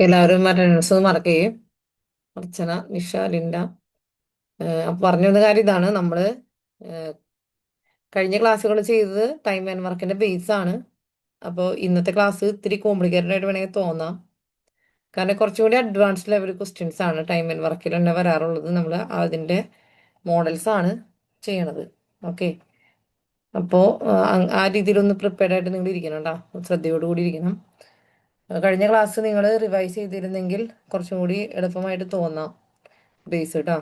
എല്ലാവരും അറ്റൻഡൻസ് മറക്കുകയും അർച്ചന, നിഷ, ലിൻഡ. അപ്പൊ പറഞ്ഞു വന്ന കാര്യം ഇതാണ്. നമ്മള് ഏഹ്, കഴിഞ്ഞ ക്ലാസ്സുകൾ ചെയ്തത് ടൈം ആൻഡ് വർക്കിന്റെ ബേസ് ആണ്. അപ്പോൾ ഇന്നത്തെ ക്ലാസ് ഇത്തിരി കോംപ്ലിക്കേറ്റഡ് ആയിട്ട് വേണമെങ്കിൽ തോന്നാം. കാരണം കുറച്ചുകൂടി അഡ്വാൻസ്ഡ് ലെവൽ ക്വസ്റ്റ്യൻസ് ആണ് ടൈം ആൻഡ് വർക്കിൽ തന്നെ വരാറുള്ളത്. നമ്മൾ അതിന്റെ മോഡൽസ് ആണ് ചെയ്യണത്. ഓക്കെ. അപ്പോൾ ആ രീതിയിലൊന്ന് പ്രിപ്പയർഡ് ആയിട്ട് നിങ്ങൾ ഇരിക്കണം കേട്ടോ. ശ്രദ്ധയോടുകൂടി ഇരിക്കണം. കഴിഞ്ഞ ക്ലാസ് നിങ്ങൾ റിവൈസ് ചെയ്തിരുന്നെങ്കിൽ കുറച്ചും കൂടി എളുപ്പമായിട്ട് തോന്നാം ബേസ് കേട്ടോ.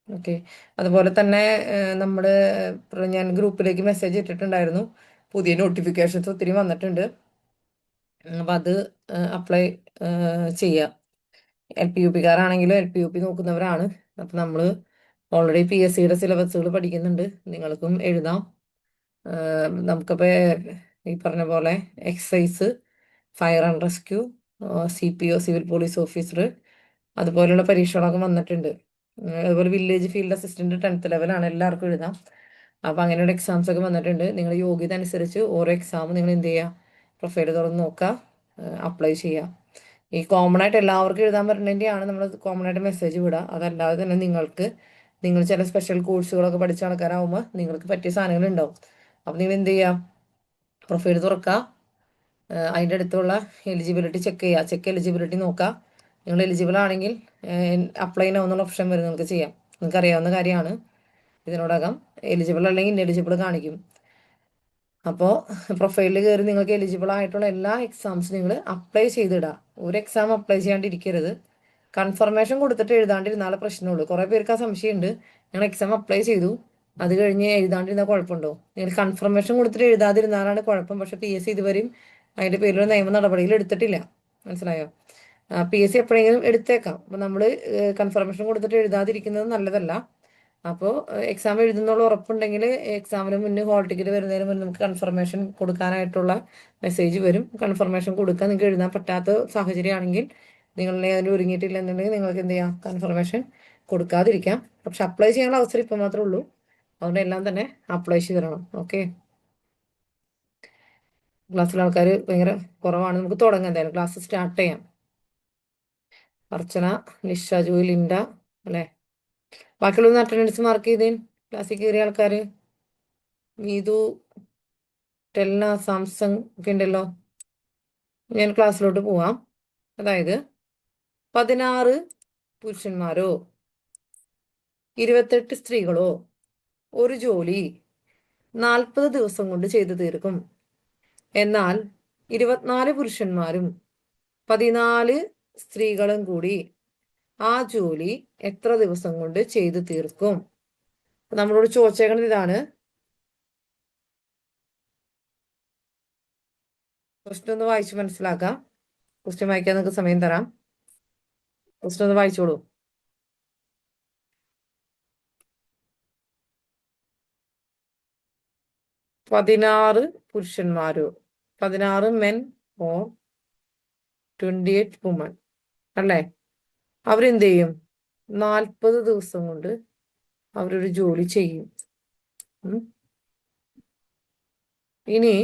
ഓക്കെ. അതുപോലെ തന്നെ നമ്മൾ ഞാൻ ഗ്രൂപ്പിലേക്ക് മെസ്സേജ് ഇട്ടിട്ടുണ്ടായിരുന്നു. പുതിയ നോട്ടിഫിക്കേഷൻസ് ഒത്തിരി വന്നിട്ടുണ്ട്. അപ്പം അത് അപ്ലൈ ചെയ്യുക. LPUP-കാരാണെങ്കിലും LPUP നോക്കുന്നവരാണ്. അപ്പം നമ്മൾ ഓൾറെഡി PSC-യുടെ സിലബസുകൾ പഠിക്കുന്നുണ്ട്. നിങ്ങൾക്കും എഴുതാം. നമുക്കിപ്പോൾ ഈ പറഞ്ഞ പോലെ excise, fire and rescue, CPO, civil police officer, അതുപോലെയുള്ള പരീക്ഷകളൊക്കെ വന്നിട്ടുണ്ട്. അതുപോലെ വില്ലേജ് ഫീൽഡ് അസിസ്റ്റന്റ് 10th ലെവലാണ്, എല്ലാവർക്കും എഴുതാം. അപ്പം അങ്ങനെയുള്ള എക്സാംസ് ഒക്കെ വന്നിട്ടുണ്ട്. നിങ്ങൾ യോഗ്യത അനുസരിച്ച് ഓരോ എക്സാം നിങ്ങൾ എന്ത് ചെയ്യുക, പ്രൊഫൈൽ തുറന്ന് നോക്കുക, അപ്ലൈ ചെയ്യുക. ഈ കോമൺ ആയിട്ട് എല്ലാവർക്കും എഴുതാൻ പറ്റുന്നതിൻ്റെയാണ് നമ്മൾ കോമൺ ആയിട്ട് മെസ്സേജ് വിടുക. അതല്ലാതെ തന്നെ നിങ്ങൾ ചില സ്പെഷ്യൽ കോഴ്സുകളൊക്കെ പഠിച്ച ആൾക്കാരാകുമ്പോൾ നിങ്ങൾക്ക് പറ്റിയ സാധനങ്ങൾ ഉണ്ടാവും. അപ്പം നിങ്ങൾ എന്ത് ചെയ്യുക, പ്രൊഫൈൽ തുറക്കുക, അതിൻ്റെ അടുത്തുള്ള എലിജിബിലിറ്റി ചെക്ക് ചെയ്യുക, ചെക്ക് എലിജിബിലിറ്റി നോക്കുക. നിങ്ങൾ എലിജിബിൾ ആണെങ്കിൽ അപ്ലൈ നൗ എന്നുള്ള ഓപ്ഷൻ വരും, നിങ്ങൾക്ക് ചെയ്യാം. നിങ്ങൾക്ക് അറിയാവുന്ന കാര്യമാണ്. ഇതിനോടകം എലിജിബിൾ അല്ലെങ്കിൽ ഇൻഎലിജിബിൾ കാണിക്കും. അപ്പോൾ പ്രൊഫൈലിൽ കയറി നിങ്ങൾക്ക് എലിജിബിൾ ആയിട്ടുള്ള എല്ലാ എക്സാംസും നിങ്ങൾ അപ്ലൈ ചെയ്തിടുക. ഒരു എക്സാം അപ്ലൈ ചെയ്യാണ്ടിരിക്കരുത്. കൺഫർമേഷൻ കൊടുത്തിട്ട് എഴുതാണ്ടിരുന്നാലേ പ്രശ്നമുള്ളൂ. കുറേ പേർക്ക് ആ സംശയമുണ്ട്. ഞങ്ങൾ എക്സാം അപ്ലൈ ചെയ്തു, അത് കഴിഞ്ഞ് എഴുതാണ്ടിരുന്നാൽ കുഴപ്പമുണ്ടോ? നിങ്ങൾ കൺഫർമേഷൻ കൊടുത്തിട്ട് എഴുതാതിരുന്നാലാണ് കുഴപ്പം. പക്ഷെ PSC ഇതുവരെയും അതിൻ്റെ പേരിലുള്ള നിയമ നടപടികൾ എടുത്തിട്ടില്ല. മനസ്സിലായോ? PSC എപ്പോഴെങ്കിലും എടുത്തേക്കാം. അപ്പം നമ്മൾ കൺഫർമേഷൻ കൊടുത്തിട്ട് എഴുതാതിരിക്കുന്നത് നല്ലതല്ല. അപ്പോൾ എക്സാം എഴുതുന്നുള്ള ഉറപ്പുണ്ടെങ്കിൽ എക്സാമിന് മുന്നേ ഹോൾ ടിക്കറ്റ് വരുന്നതിന് മുന്നേ നമുക്ക് കൺഫർമേഷൻ കൊടുക്കാനായിട്ടുള്ള മെസ്സേജ് വരും. കൺഫർമേഷൻ കൊടുക്കാൻ നിങ്ങൾക്ക് എഴുതാൻ പറ്റാത്ത സാഹചര്യമാണെങ്കിൽ, നിങ്ങളെ അതിന് ഒരുങ്ങിയിട്ടില്ല എന്നുണ്ടെങ്കിൽ നിങ്ങൾക്ക് എന്ത് ചെയ്യാം, കൺഫർമേഷൻ കൊടുക്കാതിരിക്കാം. പക്ഷെ അപ്ലൈ ചെയ്യാനുള്ള അവസരം ഇപ്പം മാത്രമേ ഉള്ളൂ. അതുകൊണ്ട് എല്ലാം തന്നെ അപ്ലൈ ചെയ്ത് തരണം. ഓക്കെ. ക്ലാസ്സിലെ ആൾക്കാർ ഭയങ്കര കുറവാണ്. നമുക്ക് തുടങ്ങാം, എന്തായാലും ക്ലാസ് സ്റ്റാർട്ട് ചെയ്യാം. അർച്ചന, നിഷ, ജോയ്, ലിൻഡ അല്ലേ? ബാക്കിയുള്ള അറ്റൻഡൻസ് മാർക്ക് ചെയ്തേ. ക്ലാസ്സിൽ കയറിയ ആൾക്കാർ നീതു, ടെൽന, സാംസങ് ഒക്കെ ഉണ്ടല്ലോ. ഞാൻ ക്ലാസ്സിലോട്ട് പോവാം. അതായത് 16 പുരുഷന്മാരോ 28 സ്ത്രീകളോ ഒരു ജോലി 40 ദിവസം കൊണ്ട് ചെയ്തു തീർക്കും. എന്നാൽ 24 പുരുഷന്മാരും 14 സ്ത്രീകളും കൂടി ആ ജോലി എത്ര ദിവസം കൊണ്ട് ചെയ്തു തീർക്കും? നമ്മളോട് ചോദിച്ചേക്കുന്നത് ഇതാണ്. ക്വസ്റ്റ്യൻ ഒന്ന് വായിച്ച് മനസ്സിലാക്കാം. ക്വസ്റ്റ്യൻ വായിക്കാൻ നിങ്ങൾക്ക് സമയം തരാം. ക്വസ്റ്റ്യൻ ഒന്ന് വായിച്ചോളൂ. 16 പുരുഷന്മാരോ, 16 മെൻ ഓർ 28 വുമൺ അല്ലേ? അവരെന്ത് ചെയ്യും? 40 ദിവസം കൊണ്ട് അവരൊരു ജോലി ചെയ്യും. ഇനി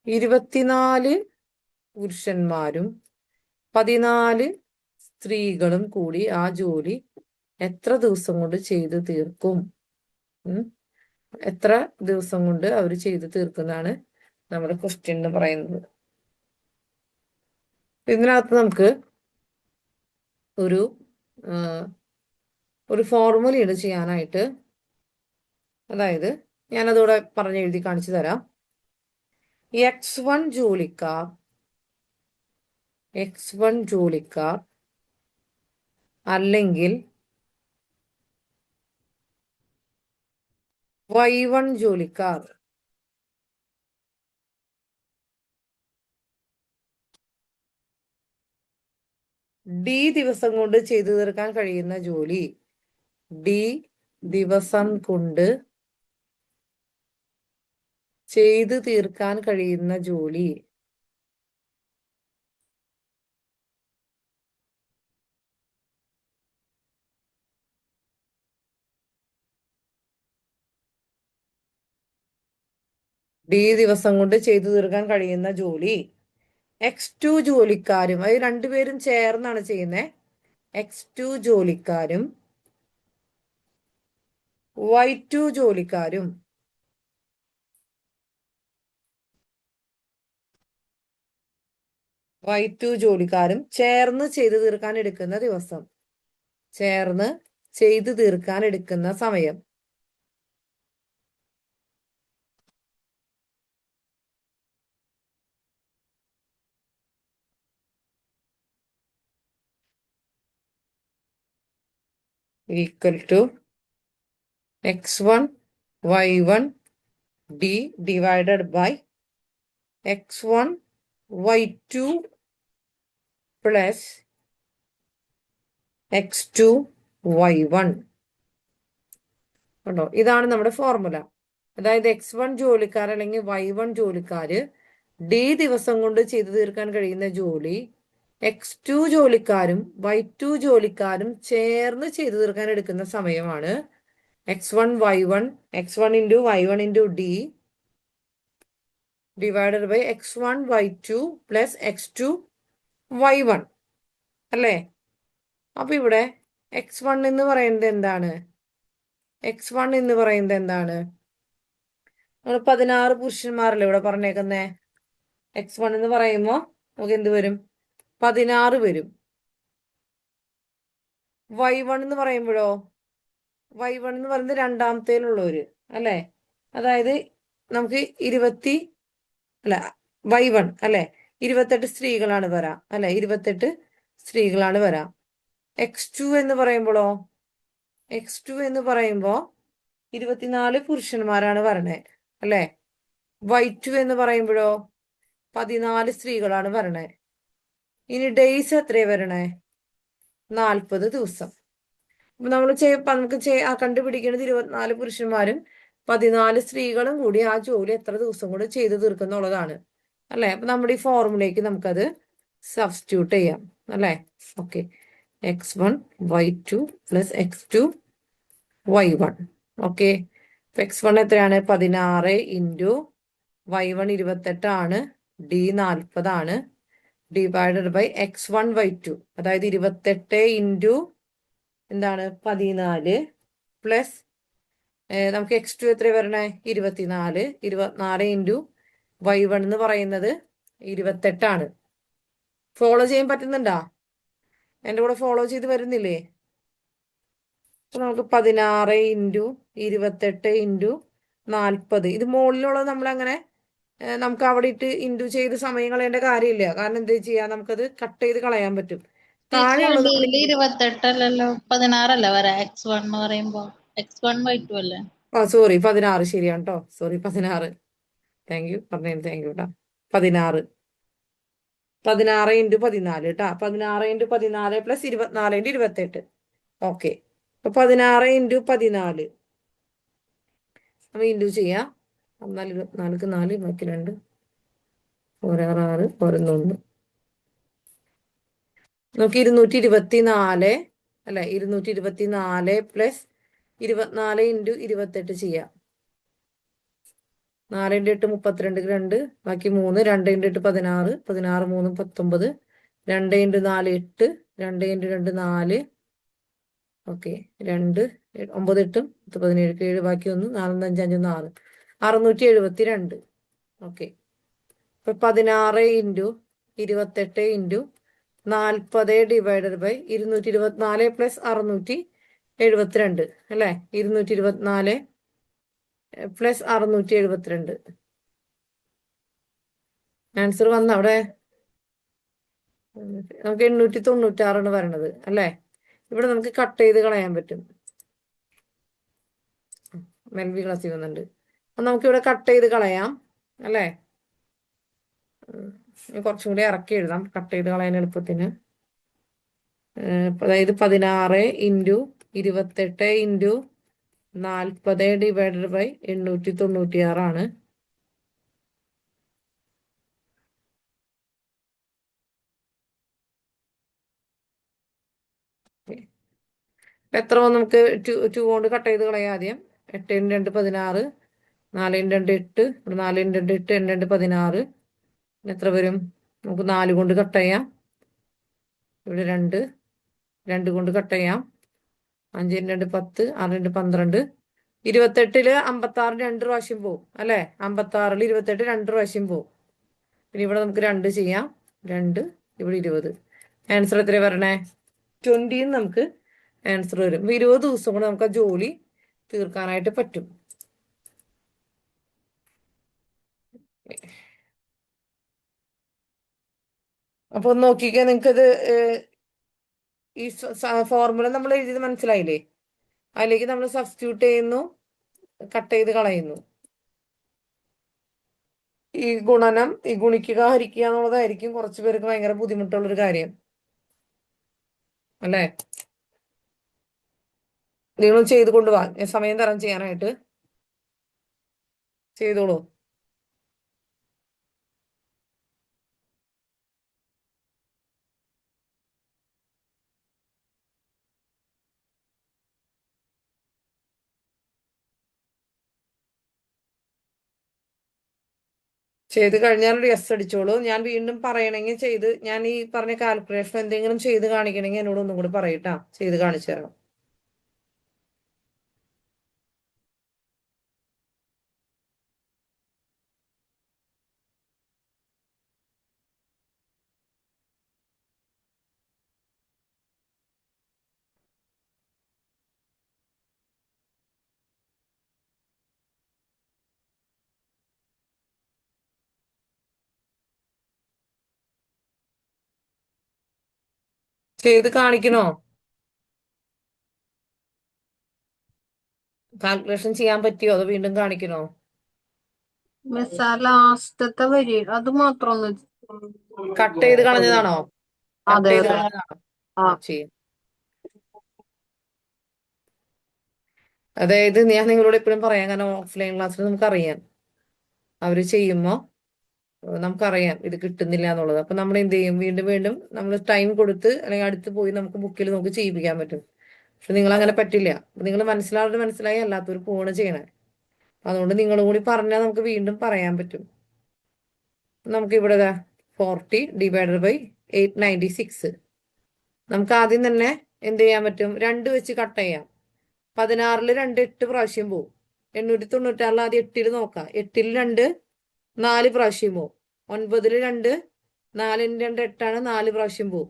24 പുരുഷന്മാരും 14 സ്ത്രീകളും കൂടി ആ ജോലി എത്ര ദിവസം കൊണ്ട് ചെയ്തു തീർക്കും? എത്ര ദിവസം കൊണ്ട് അവർ ചെയ്തു തീർക്കുന്നതാണ് നമ്മുടെ ക്വസ്റ്റ്യൻ എന്ന് പറയുന്നത്. ഇതിനകത്ത് നമുക്ക് ഒരു ഒരു ഫോർമുലയാണ് ചെയ്യാനായിട്ട്. അതായത് ഞാനതോടെ പറഞ്ഞ് എഴുതി കാണിച്ചു തരാം. X1 ജോലിക്കാർ അല്ലെങ്കിൽ Y1 ജോലിക്കാർ D ദിവസം കൊണ്ട് ചെയ്തു തീർക്കാൻ കഴിയുന്ന ജോലി, D ദിവസം കൊണ്ട് ചെയ്തു തീർക്കാൻ കഴിയുന്ന ജോലി D ദിവസം കൊണ്ട് ചെയ്തു തീർക്കാൻ കഴിയുന്ന ജോലി X2 ജോലിക്കാരും, അത് രണ്ടുപേരും ചേർന്നാണ് ചെയ്യുന്നത്. X2 ജോലിക്കാരും Y2 ജോലിക്കാരും Y2 ജോലിക്കാരും ചേർന്ന് ചെയ്തു തീർക്കാൻ എടുക്കുന്ന ദിവസം, ചേർന്ന് ചെയ്തു തീർക്കാൻ എടുക്കുന്ന സമയം. Equal to X1 Y1 D divided by X1 Y2 plus X2 Y1. കണ്ടോ, ഇതാണ് നമ്മുടെ ഫോർമുല. അതായത് X1 ജോലിക്കാർ അല്ലെങ്കിൽ Y1 ജോലിക്കാര് D ദിവസം കൊണ്ട് ചെയ്തു തീർക്കാൻ കഴിയുന്ന ജോലി X2 ജോലിക്കാരും Y2 ജോലിക്കാരും ചേർന്ന് ചെയ്തു തീർക്കാൻ എടുക്കുന്ന സമയമാണ് X1 Y1, X1 into Y1 into D divided by X1 Y2 plus X2 Y1 അല്ലേ? അപ്പൊ ഇവിടെ X1 എന്ന് പറയുന്നത് എന്താണ്? X1 എന്ന് പറയുന്നത് എന്താണ്? നമ്മൾ 16 പുരുഷന്മാരല്ലേ ഇവിടെ പറഞ്ഞേക്കുന്നേ. X1 എന്ന് പറയുമ്പോ നമുക്ക് എന്ത് വരും? 16 വരും. Y1 എന്ന് പറയുമ്പോഴോ, Y1 എന്ന് പറയുന്നത് രണ്ടാമത്തേലുള്ളവര് അല്ലെ? അതായത് നമുക്ക് Y1 അല്ലെ, 28 സ്ത്രീകളാണ് വരാം അല്ലെ, 28 സ്ത്രീകളാണ് വരാം. X2 എന്ന് പറയുമ്പോഴോ, X2 എന്ന് പറയുമ്പോ 24 പുരുഷന്മാരാണ് വരണേ അല്ലെ. Y2 എന്ന് പറയുമ്പോഴോ 14 സ്ത്രീകളാണ് വരണേ. ഇനി ഡേയ്സ് എത്രയാ വരണേ? 40 ദിവസം. അപ്പൊ നമുക്ക് കണ്ടുപിടിക്കുന്നത് 24 പുരുഷന്മാരും 14 സ്ത്രീകളും കൂടി ആ ജോലി എത്ര ദിവസം കൊണ്ട് ചെയ്തു തീർക്കുന്നുള്ളതാണ് അല്ലെ. അപ്പൊ നമ്മുടെ ഈ ഫോർമുലയ്ക്ക് നമുക്കത് സബ്സ്റ്റിറ്റ്യൂട്ട് ചെയ്യാം അല്ലെ. Okay, X1 Y2 plus X2 Y1. Okay, X1 എത്രയാണ്? 16 ഇൻറ്റു Y1 28 ആണ്, D 40 ആണ്, ഡിവൈഡഡ് ബൈ X1 Y2 അതായത് 28 ഇൻറ്റു എന്താണ് 14 പ്ലസ് നമുക്ക് X2 എത്ര വരണേ? 24. 24 ഇൻറ്റു Y1 എന്ന് പറയുന്നത് 28 ആണ്. ഫോളോ ചെയ്യാൻ പറ്റുന്നുണ്ടോ? എൻ്റെ കൂടെ ഫോളോ ചെയ്ത് വരുന്നില്ലേ? അപ്പൊ നമുക്ക് 16 ഇൻറ്റു 28 ഇൻറ്റു 40. ഇത് മുകളിലുള്ളത് നമ്മളങ്ങനെ നമുക്ക് അവിടെ ഇട്ട് ഇൻറ്റു ചെയ്ത് സമയം കളയേണ്ട കാര്യമില്ല. കാരണം എന്താ ചെയ്യാ, നമുക്കത് കട്ട് ചെയ്ത് കളയാൻ പറ്റും. താഴെയുള്ളത് 28അല്ലല്ലോ, 16 വരാ. X1 എന്ന് പറയുമ്പോ X1 Y2 അല്ലേ? സോറി, 16 ശരിയാണ് കേട്ടോ. സോറി, 16. താങ്ക് യു പറഞ്ഞതിന്, താങ്ക് യു കേട്ടോ. 16 ഇൻറ്റു 14 കേട്ടാ. 16 ഇൻറ്റു 14 പ്ലസ് 24 ഇൻറ്റു 28. ഓക്കെ, അപ്പൊ 16 ഇൻറ്റു 14 നമ്മൾ ഇൻറ്റു ചെയ്യാം. 14 24 4 ബാക്കി 2 6 6 1 നമുക്ക് 224 അല്ലെ. 224 പ്ലസ് 24 ഇൻറ്റു 28 ചെയ്യാം. 4 ഇൻറ്റു 8 32, 2 ബാക്കി 3, 2 ഇൻറ്റു 8 16, 16 3 19, 2 ഇൻറ്റു 4 8, 2 ഇൻറ്റു 2 4. ഓക്കെ, 2 9 8 17 7 ബാക്കി 1 4 5 5 6 672. ഓക്കെ, ഇപ്പൊ 16 into 28 into 40 divided by 224 plus 672 അല്ലെ. 224 പ്ലസ് 672. ആൻസർ വന്ന അവിടെ നമുക്ക് 896 വരണത് അല്ലെ. ഇവിടെ നമുക്ക് കട്ട് ചെയ്ത് കളയാൻ പറ്റും. മെൽവി ക്ലാസ്സിൽ വന്നിട്ടുണ്ട്. അപ്പൊ നമുക്കിവിടെ കട്ട് ചെയ്ത് കളയാം അല്ലെ. കുറച്ചും കൂടി ഇറക്കി എഴുതാം കട്ട് ചെയ്ത് കളയാൻ എളുപ്പത്തിന്. അതായത് 16 ഇൻറ്റു 28 ഇൻറ്റു 40 ഡിവൈഡഡ് ബൈ 896 ആണ്. എത്ര നമുക്ക് 2 കൊണ്ട് കട്ട് ചെയ്ത് കളയാം ആദ്യം. 8 ഇൻറ്റു 2 16, 4 ഇൻറ്റു 2 8, 4 ഇൻറ്റു 2 8, 2 16. എത്ര വരും? നമുക്ക് 4 കൊണ്ട് കട്ട് ചെയ്യാം. ഇവിടെ 2, 2 കൊണ്ട് കട്ട് ചെയ്യാം. 5 2 10, 6 2 12, 28-ല് 56 രണ്ട് പ്രാവശ്യം പോവും അല്ലെ? 56-ൽ 28 രണ്ട് പ്രാവശ്യം പോവും. പിന്നെ ഇവിടെ നമുക്ക് 2 ചെയ്യാം. 2 ഇവിടെ 20. ആൻസർ എത്ര വരണേ? 20 നമുക്ക് ആൻസർ വരും. 20 ദിവസം കൊണ്ട് നമുക്ക് ആ ജോലി തീർക്കാനായിട്ട് പറ്റും. അപ്പൊ ഒന്ന് നോക്കിക്കേ, നിങ്ങൾക്കത് ഈ ഫോർമുല നമ്മൾ എഴുതിയത് മനസ്സിലായില്ലേ? അതിലേക്ക് നമ്മൾ സബ്സ്റ്റിറ്റ്യൂട്ട് ചെയ്യുന്നു, കട്ട് ചെയ്ത് കളയുന്നു. ഈ ഗുണനം, ഈ ഗുണിക്കുക ഹരിക്കുക എന്നുള്ളതായിരിക്കും കുറച്ചു പേർക്ക് ഭയങ്കര ബുദ്ധിമുട്ടുള്ളൊരു കാര്യം അല്ലേ? നിങ്ങൾ ചെയ്ത് കൊണ്ടുപോവാ, സമയം തരാം ചെയ്യാനായിട്ട്. ചെയ്തോളൂ. ചെയ്ത് കഴിഞ്ഞാൽ ഒരു യെസ് അടിച്ചോളൂ. ഞാൻ വീണ്ടും പറയണമെങ്കിൽ ഞാൻ ഈ പറഞ്ഞ കാൽക്കുലേഷൻ എന്തെങ്കിലും ചെയ്ത് കാണിക്കണമെങ്കിൽ എന്നോട് ഒന്നും കൂടി പറയട്ടാ, ചെയ്ത് കാണിച്ചു തരണം. ചെയ്ത് കാണിക്കണോ? കാൽക്കുലേഷൻ ചെയ്യാൻ പറ്റിയോ അതോ വീണ്ടും കാണിക്കണോ? മിസ് ആ ലാസ്റ്റത്തെ വരി അത് മാത്രം ഒന്ന് കട്ട് ചെയ്ത് കളഞ്ഞതാണോ? കട്ട് അതെ ചെയ്ത് അതെ കളഞ്ഞതാണോ? ആ ചെയ്യും. അതായത് ഞാൻ നിങ്ങളോട് എപ്പോഴും പറയാം, കാരണം ഓഫ്ലൈൻ ക്ലാസ്സിൽ നമുക്കറിയാം അവര് ചെയ്യുമ്പോ നമുക്കറിയാം ഇത് കിട്ടുന്നില്ല എന്നുള്ളത്. അപ്പൊ നമ്മൾ എന്ത് ചെയ്യും? വീണ്ടും വീണ്ടും നമ്മൾ ടൈം കൊടുത്ത് അല്ലെങ്കിൽ അടുത്ത് പോയി നമുക്ക് ബുക്കിൽ നമുക്ക് ചെയ്യിപ്പിക്കാൻ പറ്റും. പക്ഷെ നിങ്ങൾ അങ്ങനെ പറ്റില്ല. നിങ്ങൾ മനസ്സിലായി, അല്ലാത്തവർ പോണ് ചെയ്യണേ. അതുകൊണ്ട് നിങ്ങളും കൂടി പറഞ്ഞാൽ നമുക്ക് വീണ്ടും പറയാൻ പറ്റും. നമുക്ക് ഇവിടെ 40 ഡിവൈഡഡ് ബൈ 896. നമുക്ക് ആദ്യം തന്നെ എന്ത് ചെയ്യാൻ പറ്റും? 2 വെച്ച് കട്ട് ചെയ്യാം. 16-ൽ 2 8 പ്രാവശ്യം പോവും. 896-ൽ ആദ്യം 8-ൽ നോക്കാം. 8-ൽ 2 4 പ്രാവശ്യം പോവും. 9-ൽ 2 4 2 8 4 പ്രാവശ്യം പോവും.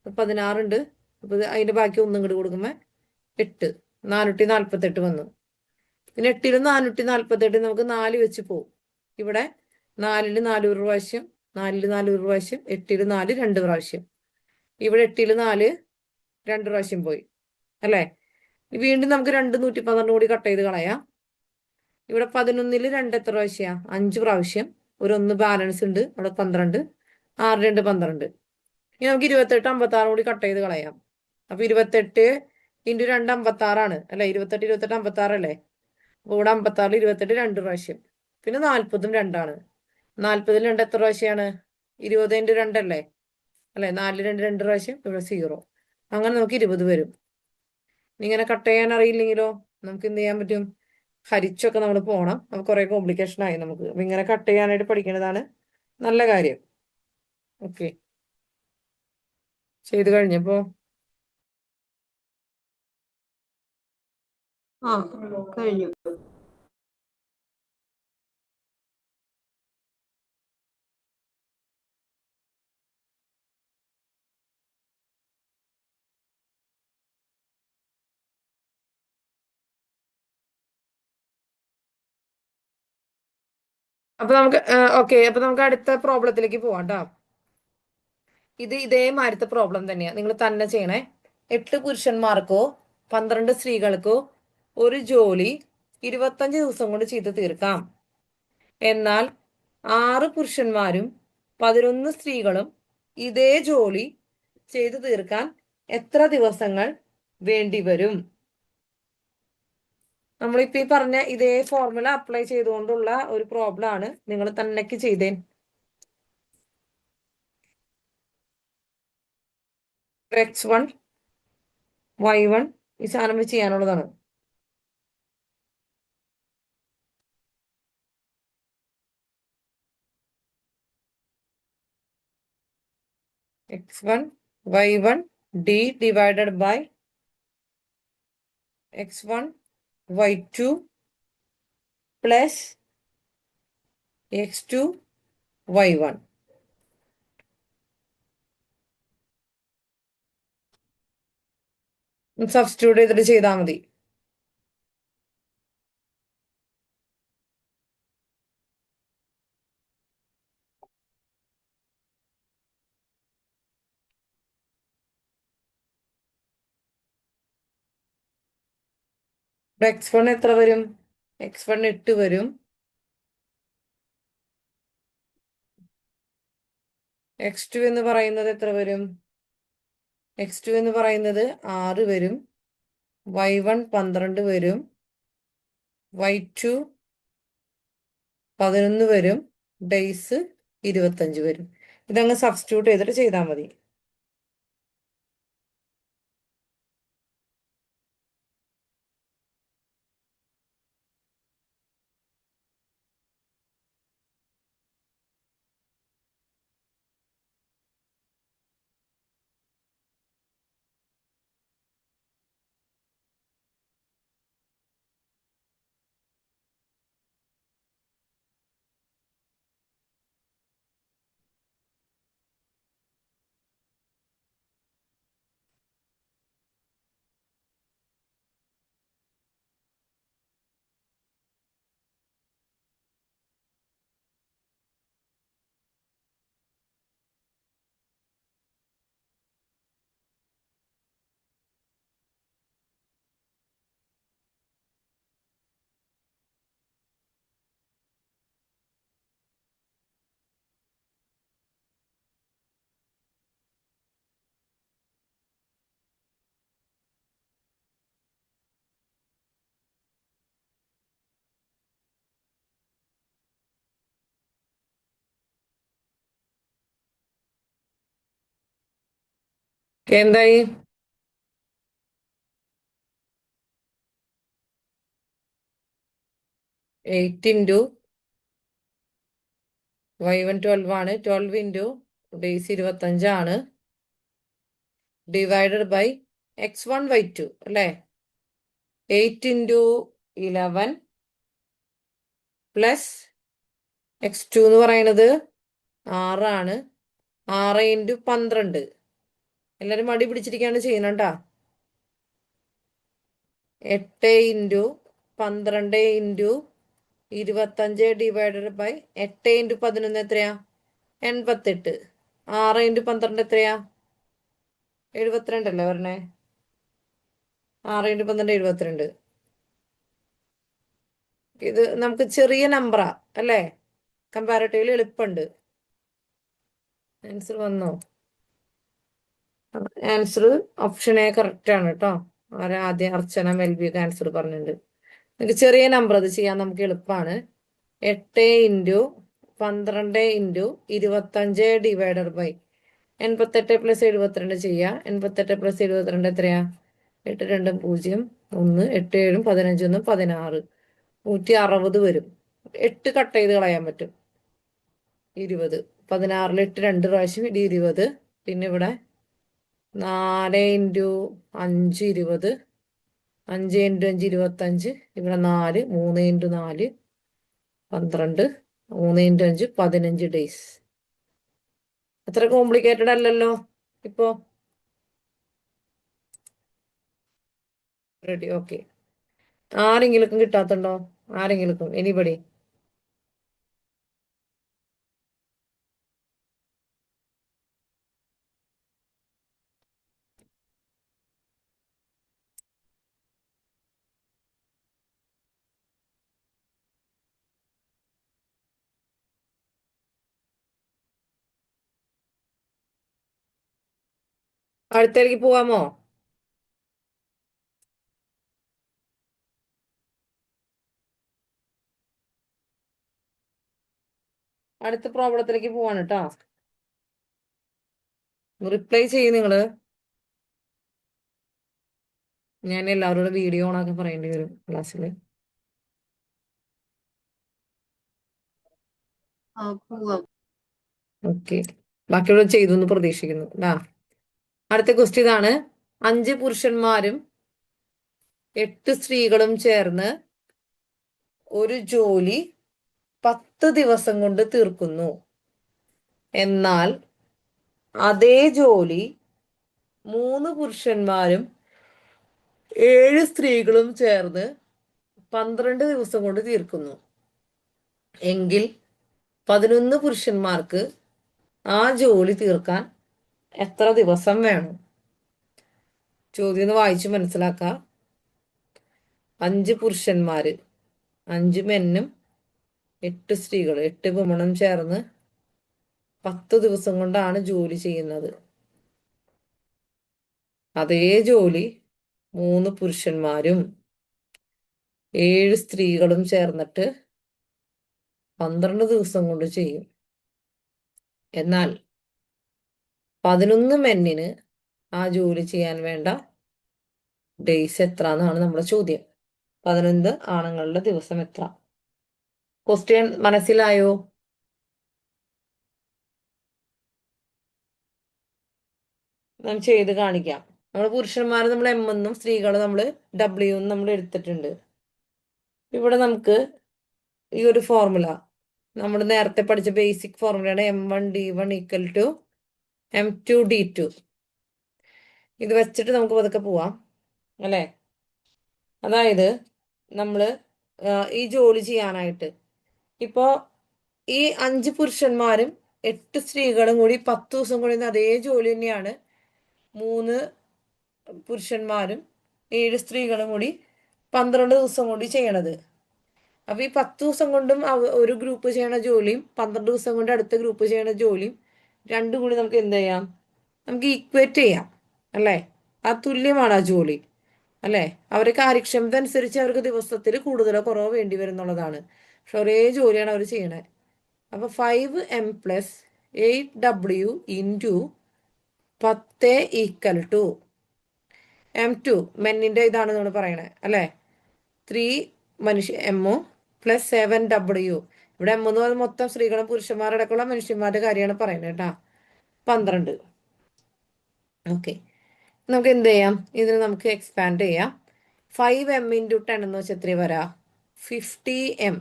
16 ഉണ്ട്. അപ്പൊ അതിന്റെ ബാക്കി ഒന്നും ഇങ്ങോട്ട് കൊടുക്കുമ്പോ 8 448 വന്നു. പിന്നെ 8-ലും 448 നമുക്ക് 4 വെച്ച് പോവും. ഇവിടെ 4-ൽ 4 ഒരു പ്രാവശ്യം, 4-ൽ 4 ഒരു പ്രാവശ്യം, 8-ൽ 4 2 പ്രാവശ്യം. ഇവിടെ 8-ൽ 4 2 പ്രാവശ്യം പോയി അല്ലേ? വീണ്ടും നമുക്ക് 2 112 കൂടി കട്ട് ചെയ്ത് കളയാം. ഇവിടെ 11-ൽ 2 എത്ര പ്രാവശ്യം? 5 പ്രാവശ്യം. ഒരു 1 ബാലൻസ് ഉണ്ട് അവിടെ. 12, 6 2 12. ഇനി നമുക്ക് 28 56 കൂടി കട്ട് ചെയ്ത് കളയാം. അപ്പൊ 28 ഇൻറ്റു 2 56 അല്ലെ? 28 28 56 അല്ലേ? അപ്പൊ ഇവിടെ 56-ൽ 28 2 പ്രാവശ്യം. പിന്നെ 40-ഉം 2 40-ൽ 2 എത്ര പ്രാവശ്യമാണ്? 20 ഇൻറ്റു 2 അല്ലേ? അല്ലെ? 4 2 2 പ്രാവശ്യം. ഇവിടെ 0. അങ്ങനെ നമുക്ക് 20 വരും. ഇങ്ങനെ കട്ട് ചെയ്യാൻ അറിയില്ലെങ്കിലോ നമുക്ക് എന്ത് ചെയ്യാൻ പറ്റും? ഹരിച്ചൊക്കെ നമ്മൾ പോണം. നമുക്ക് കുറെ കോംപ്ലിക്കേഷൻ ആയി നമുക്ക്. അപ്പൊ ഇങ്ങനെ കട്ട് ചെയ്യാനായിട്ട് പഠിക്കുന്നതാണ് നല്ല കാര്യം. ഓക്കെ, ചെയ്ത് കഴിഞ്ഞപ്പോ ആ കഴിഞ്ഞു. അപ്പൊ നമുക്ക് ഓക്കെ, അപ്പൊ നമുക്ക് അടുത്ത പ്രോബ്ലത്തിലേക്ക് പോവാം ട്ടോ. ഇത് ഇതേമാതിരത്തെ പ്രോബ്ലം തന്നെയാ, നിങ്ങൾ തന്നെ ചെയ്യണേ. 8 പുരുഷന്മാർക്കോ 12 സ്ത്രീകൾക്കോ ഒരു ജോലി 25 ദിവസം കൊണ്ട് ചെയ്ത് തീർക്കാം. എന്നാൽ 6 പുരുഷന്മാരും 11 സ്ത്രീകളും ഇതേ ജോലി ചെയ്തു തീർക്കാൻ എത്ര ദിവസങ്ങൾ വേണ്ടിവരും? നമ്മളിപ്പോ ഈ പറഞ്ഞ ഇതേ ഫോർമുല അപ്ലൈ ചെയ്തുകൊണ്ടുള്ള ഒരു പ്രോബ്ലം ആണ്. നിങ്ങൾ തന്നെക്ക് ചെയ്തേ. X1 Y1 ഈ സാധനം വെച്ച് ചെയ്യാനുള്ളതാണ്. x1 y1 d divided by x1 y2 plus x2 y1. Substitute ചെയ്തിട്ട് ചെയ്താൽ മതി. x1 എത്ര വരും? x1 8 വരും. x2 എന്ന് പറയുന്നത് എത്ര വരും? x2 എന്ന് പറയുന്നത് 6 വരും. y1 12 വരും. y2 11 വരും. ഡേയ്സ് 25 വരും. ഇതങ്ങ് സബ്സ്റ്റിറ്റ്യൂട്ട് ചെയ്തിട്ട് ചെയ്താൽ മതി. എന്തായി? 8 ഇൻറ്റു y1 12 ആണ്. 12 ഇൻറ്റു ഡേയ്സ് 25 ആണ്. ഡിവൈഡഡ് ബൈ x1 y2 അല്ലേ? 8 ഇൻറ്റു 11 പ്ലസ് x2 എന്ന് പറയുന്നത് 6 ആണ്. 6 ഇൻറ്റു 12. എല്ലാരും മടി പിടിച്ചിരിക്കാണ് ചെയ്യണട്ടാ. 8 into 12 into 25 divided by 8 into 11 എത്രയാ? 88. 6 ഇൻറ്റു 12 എത്രയാ? 72 അല്ലേ പറഞ്ഞേ? 6 ഇൻറ്റു 12 72. ഇത് നമുക്ക് ചെറിയ നമ്പറാ അല്ലേ? കമ്പാരിറ്റീവ്ലി എളുപ്പമുണ്ട്. ആൻസർ വന്നോ? ആൻസർ ഓപ്ഷൻ എ കറക്റ്റ് ആണ് കേട്ടോ. ആദ്യം അർച്ചന മെൽബിയൊക്കെ ആൻസർ പറഞ്ഞിട്ടുണ്ട്. നിങ്ങൾക്ക് ചെറിയ നമ്പർ അത് ചെയ്യാൻ നമുക്ക് എളുപ്പമാണ്. 8 into 12 into 25 divided by 88 plus 72 ചെയ്യുക. 88 പ്ലസ് 72 എത്രയാ? 8 2 0 1 8 7 15 1 16 160 വരും. 8 കട്ട് ചെയ്ത് കളയാൻ പറ്റും. 20. 16 8 2 പ്രാവശ്യം 20. പിന്നെ ഇവിടെ 4 ഇൻറ്റു 5 20. 5 ഇൻറ്റു 5 25. ഇവിടെ 4 3 ഇൻറ്റു 4 12. 3 into 5 15 days. അത്ര കോംപ്ലിക്കേറ്റഡ് അല്ലല്ലോ ഇപ്പോ. റെഡി? ഓക്കെ. ആരെങ്കിലും കിട്ടാത്തുണ്ടോ? ആരെങ്കിലും? എനിബഡി? അടുത്തേക്ക് പോവാമോ? അടുത്ത പ്രോബ്ലത്തിലേക്ക് പോവാണ് കേട്ടോ. റിപ്ലൈ ചെയ്യും നിങ്ങള്. ഞാൻ എല്ലാവരോടും വീഡിയോ ഓണാക്കി പറയേണ്ടി വരും ക്ലാസ്സിൽ. പോവാം. ഓക്കെ. ബാക്കിയുള്ള ചെയ്തു എന്ന് പ്രതീക്ഷിക്കുന്നു. അടുത്ത ക്വസ്റ്റ്യൻ ഇതാണ്. 5 പുരുഷന്മാരും 8 സ്ത്രീകളും ചേർന്ന് ഒരു ജോലി 10 ദിവസം കൊണ്ട് തീർക്കുന്നു. എന്നാൽ അതേ ജോലി 3 പുരുഷന്മാരും 7 സ്ത്രീകളും ചേർന്ന് 12 ദിവസം കൊണ്ട് തീർക്കുന്നു. എങ്കിൽ 11 പുരുഷന്മാർക്ക് ആ ജോലി തീർക്കാൻ എത്ര ദിവസം വേണം? ചോദ്യം ഒന്ന് വായിച്ച് മനസ്സിലാക്കാം. 5 പുരുഷന്മാര്, 5 മെന്നും 8 സ്ത്രീകൾ, 8 വിമണും ചേർന്ന് 10 ദിവസം കൊണ്ടാണ് ജോലി ചെയ്യുന്നത്. അതേ ജോലി 3 പുരുഷന്മാരും 7 സ്ത്രീകളും ചേർന്നിട്ട് 12 ദിവസം കൊണ്ട് ചെയ്യും. എന്നാൽ 11 മെന്നിന് ആ ജോലി ചെയ്യാൻ വേണ്ട ഡേയ്സ് എത്ര എന്നാണ് നമ്മുടെ ചോദ്യം. 11 ആണുങ്ങളുടെ ദിവസം എത്ര? ക്വസ്റ്റ്യൻ മനസ്സിലായോ? ഞാൻ ചെയ്ത് കാണിക്കാം. നമ്മൾ പുരുഷന്മാർ നമ്മൾ എം എന്നും സ്ത്രീകൾ നമ്മൾ ഡബ്ല്യു എന്നും നമ്മൾ എടുത്തിട്ടുണ്ട്. ഇവിടെ നമുക്ക് ഈ ഒരു ഫോർമുല നമ്മൾ നേരത്തെ പഠിച്ച basic ഫോർമുലയാണ് M1D1 equal to M2D2. ഇത് വെച്ചിട്ട് നമുക്ക് പതുക്കെ പോവാം അല്ലേ? അതായത് നമ്മൾ ഈ ജോലി ചെയ്യാനായിട്ട് ഇപ്പോ ഈ 5 പുരുഷന്മാരും 8 സ്ത്രീകളും കൂടി 10 ദിവസം കൊണ്ട് അതേ ജോലി തന്നെയാണ് 3 പുരുഷന്മാരും 7 സ്ത്രീകളും കൂടി 12 ദിവസം കൊണ്ട് ചെയ്യണത്. അപ്പൊ ഈ 10 ദിവസം കൊണ്ടും ഒരു ഗ്രൂപ്പ് ചെയ്യണ ജോലിയും 12 ദിവസം കൊണ്ട് അടുത്ത ഗ്രൂപ്പ് ചെയ്യണ ജോലിയും രണ്ടും കൂടി നമുക്ക് എന്ത് ചെയ്യാം? നമുക്ക് ഈക്വേറ്റ് ചെയ്യാം അല്ലേ? ആ തുല്യമാണ് ആ ജോലി അല്ലേ? അവരുടെ കാര്യക്ഷമത അനുസരിച്ച് അവർക്ക് ദിവസത്തിൽ കൂടുതലോ കുറവോ വേണ്ടി വരും എന്നുള്ളതാണ്. പക്ഷെ ഒരേ ജോലിയാണ് അവർ ചെയ്യണത്. അപ്പൊ 5M + 8W into 10 equal to M2 മെന്നിന്റെ ഇതാണ് നമ്മൾ പറയണത് അല്ലേ? 3 എമ്മു + 7W. ഇവിടെ എം എന്ന് പറയുന്നത് മൊത്തം സ്ത്രീകളും പുരുഷന്മാരടക്കമുള്ള മനുഷ്യന്മാരുടെ കാര്യമാണ് പറയുന്നത് കേട്ടാ. 12. ഓക്കെ, നമുക്ക് എന്ത് ചെയ്യാം? ഇതിന് നമുക്ക് എക്സ്പാൻഡ് ചെയ്യാം. 5M × 10 എന്ന് വെച്ചാൽ എത്ര വരാ? 50M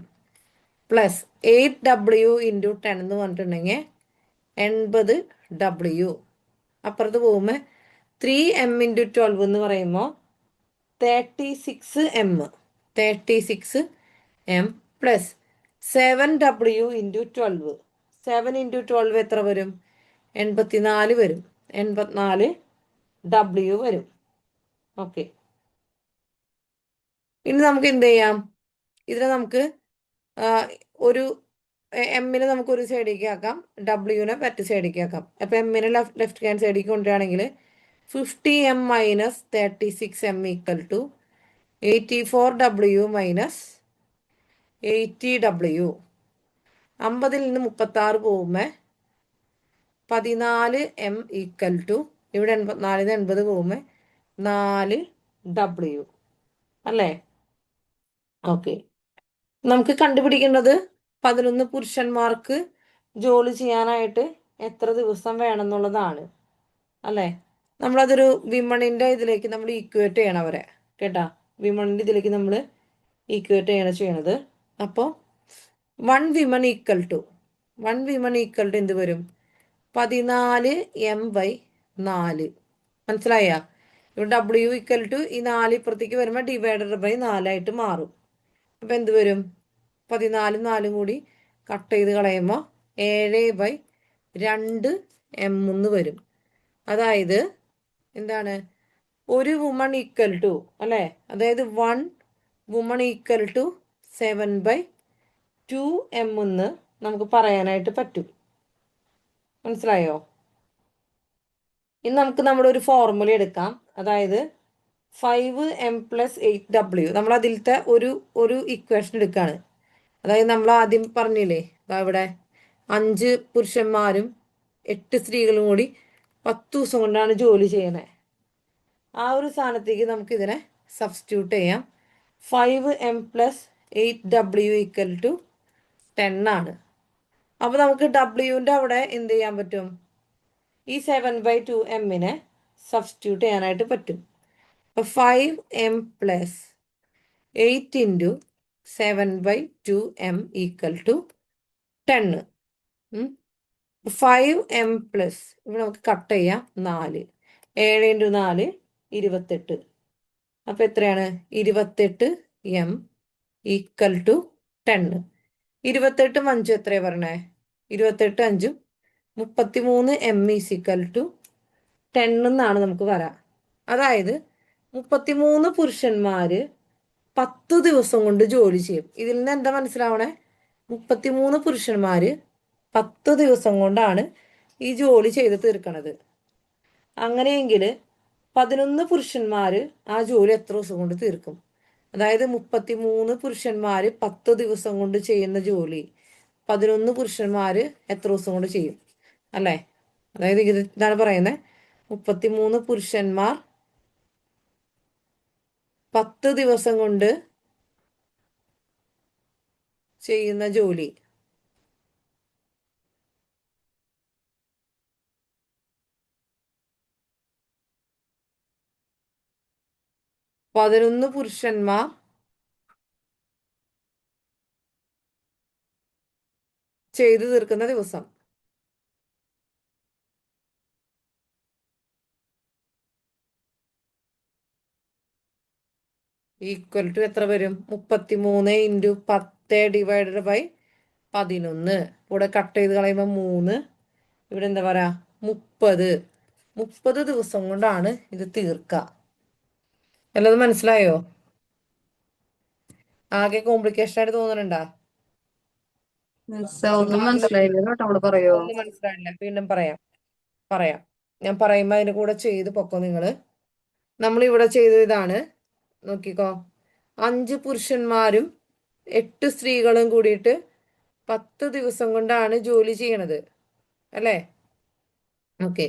+ 8W × 10 എന്ന് പറഞ്ഞിട്ടുണ്ടെങ്കിൽ 80W. അപ്പുറത്ത് പോകുമ്പോൾ 3M × 12 എന്ന് പറയുമ്പോൾ 36M. 36M + 7W × 12. 7 × 12 എത്ര വരും? 84 വരും. 84W വരും. ഓക്കെ, ഇനി നമുക്ക് എന്ത് ചെയ്യാം? ഇതിനെ നമുക്ക് ഒരു എമ്മിനെ നമുക്ക് ഒരു സൈഡിലേക്ക് ആക്കാം, ഡബ്ല്യുവിനെ മറ്റു സൈഡിലേക്ക് ആക്കാം. അപ്പൊ എമ്മിനെ ലെഫ്റ്റ് ഹാൻഡ് സൈഡിലേക്ക് കൊണ്ടുവരികയാണെങ്കിൽ 50M - 36M = 84W - 80W. 50-ൽ നിന്ന് 36 പോകുമ്പോൾ 14M = ഇവിടെ 84-ൽ നിന്ന് 80 പോകുമ്പോൾ 4W അല്ലേ? ഓക്കെ, നമുക്ക് കണ്ടുപിടിക്കേണ്ടത് 11 പുരുഷന്മാർക്ക് ജോലി ചെയ്യാനായിട്ട് എത്ര ദിവസം വേണം എന്നുള്ളതാണ് അല്ലേ? നമ്മളതൊരു വിമണിന്റെ ഇതിലേക്ക് നമ്മൾ ഈക്വേറ്റ് ചെയ്യണം അവരെ കേട്ടാ. വിമണിന്റെ ഇതിലേക്ക് നമ്മൾ ഈക്വേറ്റ് ചെയ്യണത്. അപ്പോൾ 1 വിമൺ ഈക്വൽ ടു എന്ത് വരും? 14M/4. മനസ്സിലായ? ഇവിടെ W = ഈ 4 ഇപ്പുറത്തേക്ക് വരുമ്പോൾ ÷ 4 മാറും. അപ്പൊ എന്ത് വരും? 14 4 കൂടി കട്ട് ചെയ്ത് കളയുമ്പോൾ 7/2M എന്ന് വരും. അതായത് എന്താണ്? ഒരു വുമൺ ഈക്വൽ ടു അല്ലേ? അതായത് 1 വുമൺ ഈക്വൽ ടു 7/2M എന്ന് നമുക്ക് പറയാനായിട്ട് പറ്റും. മനസ്സിലായോ? ഇനി നമുക്ക് നമ്മുടെ ഒരു ഫോർമുല എടുക്കാം. അതായത് 5M + 8W. നമ്മൾ അതിലത്തെ ഒരു ഇക്വേഷൻ എടുക്കുകയാണ്. അതായത് നമ്മൾ ആദ്യം പറഞ്ഞില്ലേ, ഇവിടെ 5 പുരുഷന്മാരും 8 സ്ത്രീകളും കൂടി 10 ദിവസം കൊണ്ടാണ് ജോലി ചെയ്യണേ. ആ ഒരു സ്ഥാനത്തേക്ക് നമുക്ക് ഇതിനെ സബ്സ്റ്റിറ്റ്യൂട്ട് ചെയ്യാം. 5M + 8W = 10 ആണ്. അപ്പൊ നമുക്ക് ഡബ്ല്യുവിന്റെ അവിടെ എന്ത് ചെയ്യാൻ പറ്റും? ഈ 7/2m സബ്സ്റ്റിറ്റ്യൂട്ട് ചെയ്യാനായിട്ട് പറ്റും. അപ്പോൾ 5m + 8 × 7/2m = 10. 5m + ഇവിടെ നമുക്ക് കട്ട് ചെയ്യാം 4. 7 × 4 28. അപ്പോൾ എത്രയാണ്? 28m = 10. 28 5 എത്രയാണ് പറഞ്ഞേ? 28 5 33m = 10 എന്നാണ് നമുക്ക് വരാം. അതായത് 33 പുരുഷന്മാർ 10 ദിവസം കൊണ്ട് ജോലി ചെയ്യും. ഇതിൽ നിന്ന് എന്താ മനസ്സിലാവണേ? 33 പുരുഷന്മാർ 10 ദിവസം കൊണ്ടാണ് ഈ ജോലി ചെയ്ത് തീർക്കണത്. അങ്ങനെയെങ്കിൽ 11 പുരുഷന്മാർ ആ ജോലി എത്ര ദിവസം കൊണ്ട് തീർക്കും? അതായത് 33 പുരുഷന്മാർ 10 ദിവസം കൊണ്ട് ചെയ്യുന്ന ജോലി 11 പുരുഷന്മാർ എത്ര ദിവസം കൊണ്ട് ചെയ്യും? അല്ലേ? അതായത് ഇതാണ് പറയുന്നത്, 33 പുരുഷന്മാർ 10 ദിവസം കൊണ്ട് ചെയ്യുന്ന ജോലി 11 പുരുഷന്മാർ ചെയ്തു തീർക്കുന്ന ദിവസം. ഈക്വൽ ടു എത്ര വരും? 33 × 10 / 11. ഇവിടെ കട്ട് ചെയ്ത് കളയുമ്പോൾ 3. ഇവിടെ എന്താ പറയാ? 30 ദിവസം കൊണ്ടാണ് ഇത് തീർക്കുക. എല്ലാതും മനസ്സിലായോ? ആകെ കോംപ്ലിക്കേഷൻ ആയിട്ട് തോന്നുന്നുണ്ടാ? ഒന്നും മനസ്സിലായില്ല കേട്ടോ, അവിടെ പറയോ? ഒന്നും മനസ്സിലായില്ല. വീണ്ടും പറയാം. ഞാൻ പറയുമ്പോൾ അതിന് കൂടെ ചെയ്ത് പൊക്കോ നിങ്ങള്. നമ്മളിവിടെ ചെയ്തത് ഇതാണ്, നോക്കിക്കോ. 5 പുരുഷന്മാരും 8 സ്ത്രീകളും കൂടിയിട്ട് 10 ദിവസം കൊണ്ടാണ് ജോലി ചെയ്യണത്, അല്ലേ? ഓക്കെ.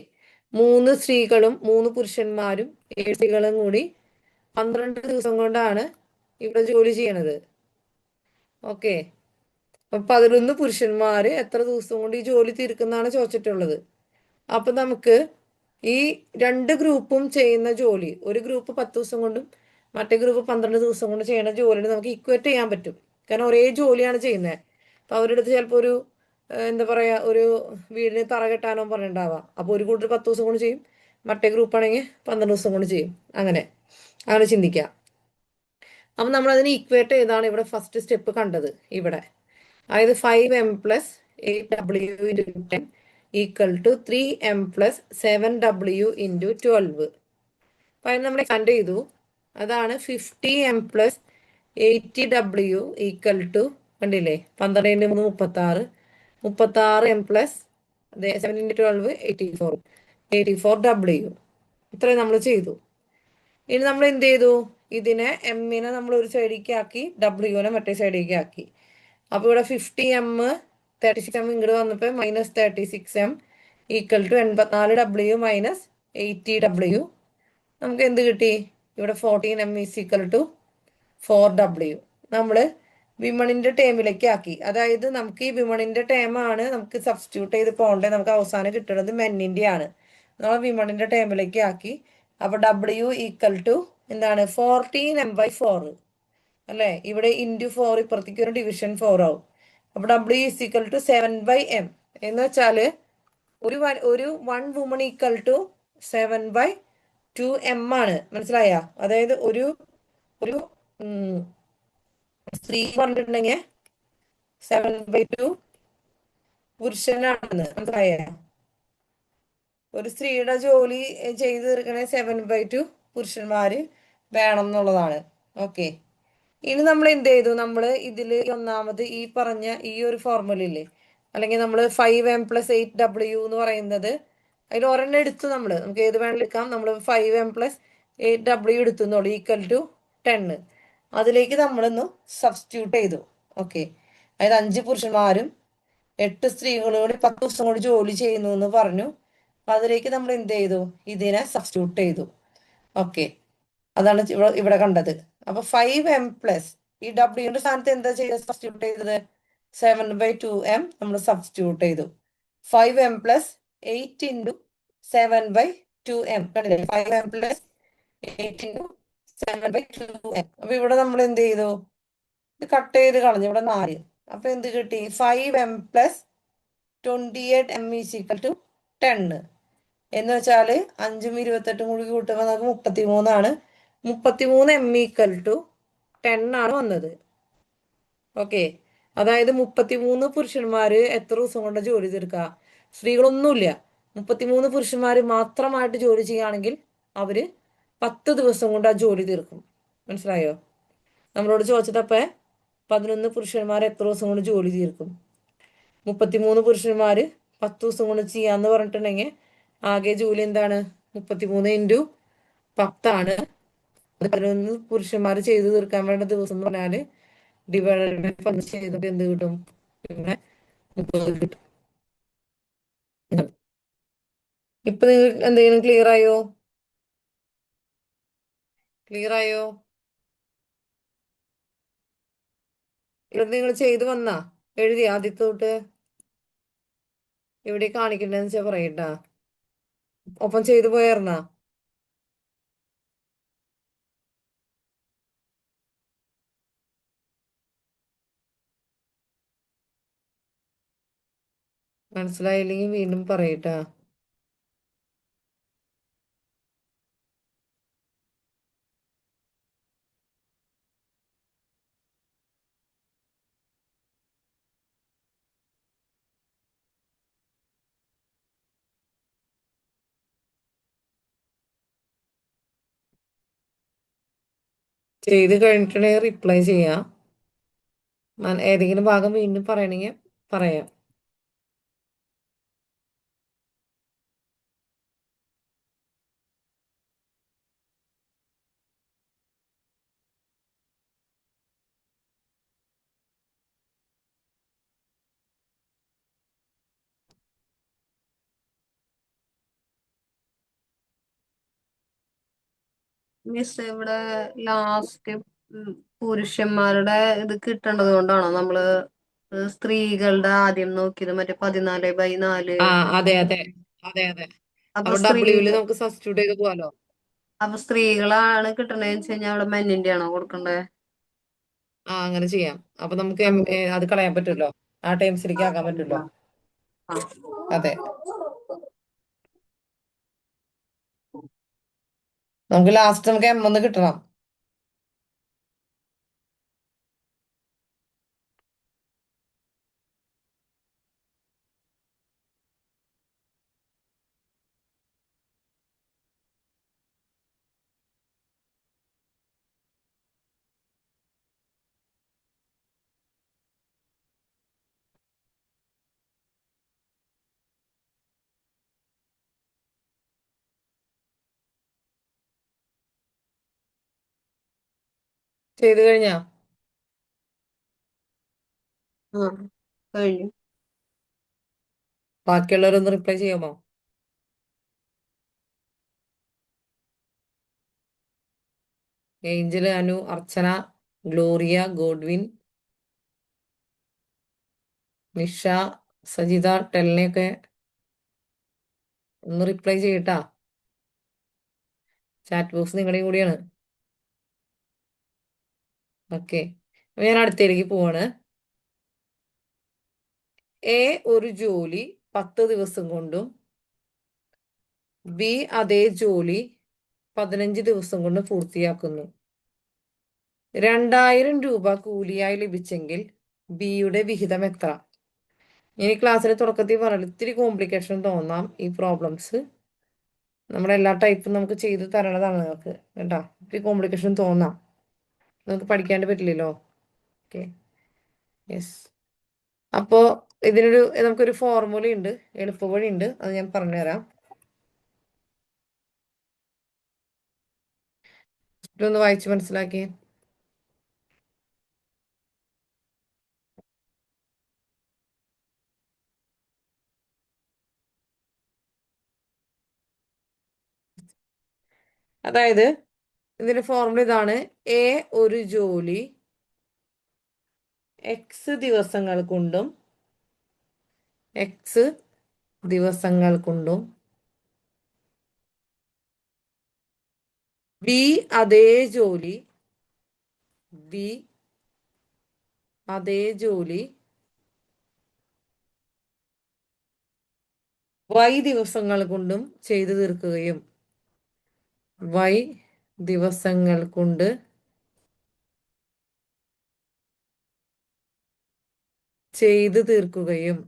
3 സ്ത്രീകളും 3 പുരുഷന്മാരും 7 സ്ത്രീകളും കൂടി 12 ദിവസം കൊണ്ടാണ് ഇവിടെ ജോലി ചെയ്യണത്. ഓക്കെ. അപ്പൊ 11 പുരുഷന്മാര് എത്ര ദിവസം കൊണ്ട് ഈ ജോലി തീർക്കുന്നതാണ് ചോദിച്ചിട്ടുള്ളത്. അപ്പൊ നമുക്ക് ഈ 2 ഗ്രൂപ്പും ചെയ്യുന്ന ജോലി, ഒരു ഗ്രൂപ്പ് 10 ദിവസം കൊണ്ടും മറ്റേ ഗ്രൂപ്പ് 12 ദിവസം കൊണ്ട് ചെയ്യുന്ന ജോലിനെ നമുക്ക് ഇക്വേറ്റ് ചെയ്യാൻ പറ്റും. കാരണം ഒരേ ജോലിയാണ് ചെയ്യുന്നത്. അപ്പൊ അവരുടെ അടുത്ത് ചിലപ്പോൾ ഒരു എന്താ പറയാ, ഒരു വീടിന് തറ കെട്ടാനോ പറഞ്ഞിട്ടുണ്ടാവാം. അപ്പോൾ ഒരു കൂട്ടർ 10 ദിവസം കൊണ്ട് ചെയ്യും, മറ്റേ ഗ്രൂപ്പ് ആണെങ്കിൽ 12 ദിവസം കൊണ്ട് ചെയ്യും. അങ്ങനെ ചിന്തിക്കാം. അപ്പൊ നമ്മൾ അതിന് ഇക്വേറ്റ് ചെയ്താണ് ഇവിടെ ഫസ്റ്റ് സ്റ്റെപ്പ് കണ്ടത് ഇവിടെ. അതായത് 5m + 8w × 10 = 3m + 7w × 12. അപ്പൊ അതിന് നമ്മൾ എക്സ്പാൻഡ് ചെയ്തു. അതാണ് 50m + 80w = കണ്ടില്ലേ? 12 × 3 36. 36m + 7 × 12 84. 84w. ഇത്രയും നമ്മൾ ചെയ്തു. ഇനി നമ്മൾ എന്ത് ചെയ്തു? ഇതിനെ എമ്മിനെ നമ്മൾ ഒരു സൈഡിലേക്ക് ആക്കി, ഡബ്ല്യുവിനെ മറ്റേ സൈഡിലേക്ക് ആക്കി. അപ്പൊ ഇവിടെ 50m 36m ഇങ്ങോട്ട് വന്നപ്പോൾ -36m = 84w - 80w. നമുക്ക് എന്ത് കിട്ടി? ഇവിടെ 14m = 4w. നമ്മൾ വിമണിന്റെ ടേമിലേക്ക് ആക്കി. അതായത് നമുക്ക് ഈ വിമണിന്റെ ടേമാണ് നമുക്ക് സബ്സ്റ്റിറ്റ്യൂട്ട് ചെയ്ത് പോകേണ്ടത്. നമുക്ക് അവസാനം കിട്ടുന്നത് മെന്നിന്റെ ആണ്. നമ്മൾ വിമണിന്റെ ടേമിലേക്ക് ആക്കി. അപ്പൊ w = എന്താണ്? 14m/4 അല്ലേ? ഇവിടെ × 4, ഇപ്പുറത്തേക്ക് ഒരു ഡിവിഷൻ 4 ആവും. അപ്പൊ w = 7/m എന്ന് വെച്ചാല് ഒരു 1 വുമൺ = 7/2m ആണ്. മനസ്സിലായ? അതായത് ഒരു സ്ത്രീ പറഞ്ഞിട്ടുണ്ടെങ്കിൽ 7/2 പുരുഷനാണെന്ന്. മനസ്സിലായ? ഒരു സ്ത്രീയുടെ ജോലി ചെയ്ത് തീർക്കണേ 7/2 പുരുഷന്മാര് വേണം എന്നുള്ളതാണ്. ഓക്കെ. ഇനി നമ്മൾ എന്ത് ചെയ്തു? നമ്മൾ ഇതിൽ ഒന്നാമത് ഈ പറഞ്ഞ ഈ ഒരു ഫോർമുല ഇല്ലേ, അല്ലെങ്കിൽ നമ്മൾ 5m + 8w എന്ന് പറയുന്നത്, അതിൽ ഒരെണ്ണം എടുത്തു. നമുക്ക് ഏത് വേണമെങ്കിലും എടുക്കാം. നമ്മൾ 5m + 8w എടുത്തുന്നുള്ളൂ = 10. അതിലേക്ക് നമ്മളൊന്ന് സബ്സ്റ്റിറ്റ്യൂട്ട് ചെയ്തു. ഓക്കെ. അതായത് 5 പുരുഷന്മാരും 8 സ്ത്രീകളും കൂടി 10 ദിവസം കൊണ്ട് ജോലി ചെയ്യുന്നു എന്ന് പറഞ്ഞു. അപ്പൊ അതിലേക്ക് നമ്മൾ എന്ത് ചെയ്തു? ഇതിനെ സബ്സ്റ്റിറ്റ്യൂട്ട് ചെയ്തു. ഓക്കെ. അതാണ് ഇവിടെ കണ്ടത്. അപ്പൊ 5m + ഈ ഡബ്ല്യുവിന്റെ സ്ഥാനത്ത് എന്താ ചെയ്തത്? സബ്സ്റ്റിറ്റ്യൂട്ട് ചെയ്തത് 7/2m നമ്മൾ സബ്സ്റ്റിറ്റ്യൂട്ട് ചെയ്തു. 5m + 8 × 7/2m. കണ്ടില്ലേ? 5m plus 8 × 7/2m. അപ്പൊ ഇവിടെ നമ്മൾ എന്ത് ചെയ്തു? ഇത് കട്ട് ചെയ്ത് കളഞ്ഞു. ഇവിടെ 4. അപ്പൊ എന്ത് കിട്ടി? 5m plus 28m is equal to 10. എന്ന് വെച്ചാല് 5ഉം 28ഉം കൂടി കൂട്ടുമ്പോൾ നമുക്ക് 33ആണ്. 33m ഈക്വൽ ടു 10 ആണ് വന്നത്. ഓക്കെ. അതായത് 33 പുരുഷന്മാര് എത്ര ദിവസം കൊണ്ട് ജോലി തീർക്കുക? സ്ത്രീകളൊന്നുമില്ല. 33 പുരുഷന്മാര് മാത്രമായിട്ട് ജോലി ചെയ്യുകയാണെങ്കിൽ അവര് 10 ദിവസം കൊണ്ട് ആ ജോലി തീർക്കും. മനസ്സിലായോ? നമ്മളോട് ചോദിച്ചതപ്പോ 11 പുരുഷന്മാർ എത്ര ദിവസം കൊണ്ട് ജോലി തീർക്കും? 33 പുരുഷന്മാര് 10 ദിവസം കൊണ്ട് ചെയ്യാന്ന് പറഞ്ഞിട്ടുണ്ടെങ്കിൽ ആകെ ജോലി എന്താണ്? 33 × 10 അത് 11 പുരുഷന്മാർ ചെയ്തു തീർക്കാൻ വേണ്ട ദിവസം എന്ന് പറഞ്ഞാല് ഡിവൈഡഡ് ബൈ 10 ചെയ്തിട്ട് എന്ത് കിട്ടും? പിന്നെ 30 കിട്ടും. ഇപ്പൊ നിങ്ങൾ എന്തെങ്കിലും ക്ലിയർ ആയോ? ക്ലിയർ ആയോ? ഇവിടെ നിങ്ങൾ ചെയ്തു വന്നാ? എഴുതി ആദ്യത്തെ തൊട്ട് എവിടെ കാണിക്കണ്ടെന്ന് വെച്ചാ പറയട്ടാ. ഒപ്പം ചെയ്തു പോയാർന്നാ? മനസ്സിലായില്ലെങ്കിൽ വീണ്ടും പറയട്ടാ. ചെയ്ത് കഴിഞ്ഞിട്ടുണ്ടെങ്കിൽ റിപ്ലൈ ചെയ്യാം. ഏതെങ്കിലും ഭാഗം വീണ്ടും പറയണെങ്കിൽ പറയാം. മിസ് ഇവിടെ ലാസ്റ്റ് പുരുഷന്മാരുടെ ഇത് കിട്ടേണ്ടത് കൊണ്ടാണോ നമ്മള് സ്ത്രീകളുടെ ആദ്യം നോക്കിയത്? മറ്റേ 14/4. ആ, അതെ അതെ അതെ അതെ. അപ്പൊ അപ്പൊ ഡബ്ല്യൂല് നമുക്ക് സബ്സ്റ്റിറ്റ്യൂട്ട് ചെയ്ത് പോവാലോ. അപ്പൊ സ്ത്രീകളാണ് കിട്ടണേന്ന് വെച്ച് കഴിഞ്ഞാൽ അവിടെ മെന്നിന്റെ ആണോ കൊടുക്കണ്ടേ? ആ, അങ്ങനെ ചെയ്യാം. അപ്പൊ നമുക്ക് അങ്ങനെ. അത് കളയാൻ പറ്റുമല്ലോ. ആ ടൈംസിലേക്ക് ആക്കാൻ പറ്റുമല്ലോ. ആ. അതെ. നമുക്ക് ലാസ്റ്റ് നമുക്ക് M ഒന്ന് കിട്ടണം. ചെയ്ത് കഴിഞ്ഞാ? ആ, കഴിഞ്ഞു. ബാക്കിയുള്ളവരൊന്ന് റിപ്ലൈ ചെയ്യാമോ? ഏഞ്ചൽ, അനു, അർച്ചന, ഗ്ലോറിയ, ഗോഡ്വിൻ, നിഷ, സജിത, ടെലിനെയൊക്കെ ഒന്ന് റിപ്ലൈ ചെയ്യട്ടാ. ചാറ്റ് ബോക്സ് നിങ്ങളുടെയും കൂടിയാണ്. ഓക്കെ. ഞാൻ അടുത്തേക്ക് പോവാണ്. എ ഒരു ജോലി 10 ദിവസം കൊണ്ടും ബി അതേ ജോലി 15 ദിവസം കൊണ്ടും പൂർത്തിയാക്കുന്നു. 2000 രൂപ കൂലിയായി ലഭിച്ചെങ്കിൽ ബിയുടെ വിഹിതം എത്ര? ഇനി ക്ലാസ്സിന്റെ തുടക്കത്തിൽ പറഞ്ഞു, ഇത്തിരി കോംപ്ലിക്കേഷൻ തോന്നാം ഈ പ്രോബ്ലംസ്. നമ്മുടെ എല്ലാ ടൈപ്പും നമുക്ക് ചെയ്ത് തരണതാണ് നിങ്ങൾക്ക് കേട്ടോ. ഇത്തിരി കോംപ്ലിക്കേഷൻ തോന്നാം, നമുക്ക് പഠിക്കാണ്ട് പറ്റില്ലല്ലോ. ഓക്കെ. യെസ്. അപ്പോൾ നമുക്കൊരു ഫോർമുല ഉണ്ട്, എളുപ്പവഴി ഉണ്ട്, അത് ഞാൻ പറഞ്ഞുതരാം. ഇതൊന്ന് വായിച്ച് മനസ്സിലാക്കി. അതായത് ഇതിന്റെ ഫോർമുല ഇതാണ്: എ ഒരു ജോലി എക്സ് ദിവസങ്ങൾ കൊണ്ടും ബി അതേ ജോലി ബി അതേ ജോലി y ദിവസങ്ങൾ കൊണ്ടും ചെയ്തു തീർക്കുകയും y ദിവസങ്ങൾ കൊണ്ട് ചെയ്തു തീർക്കുകയും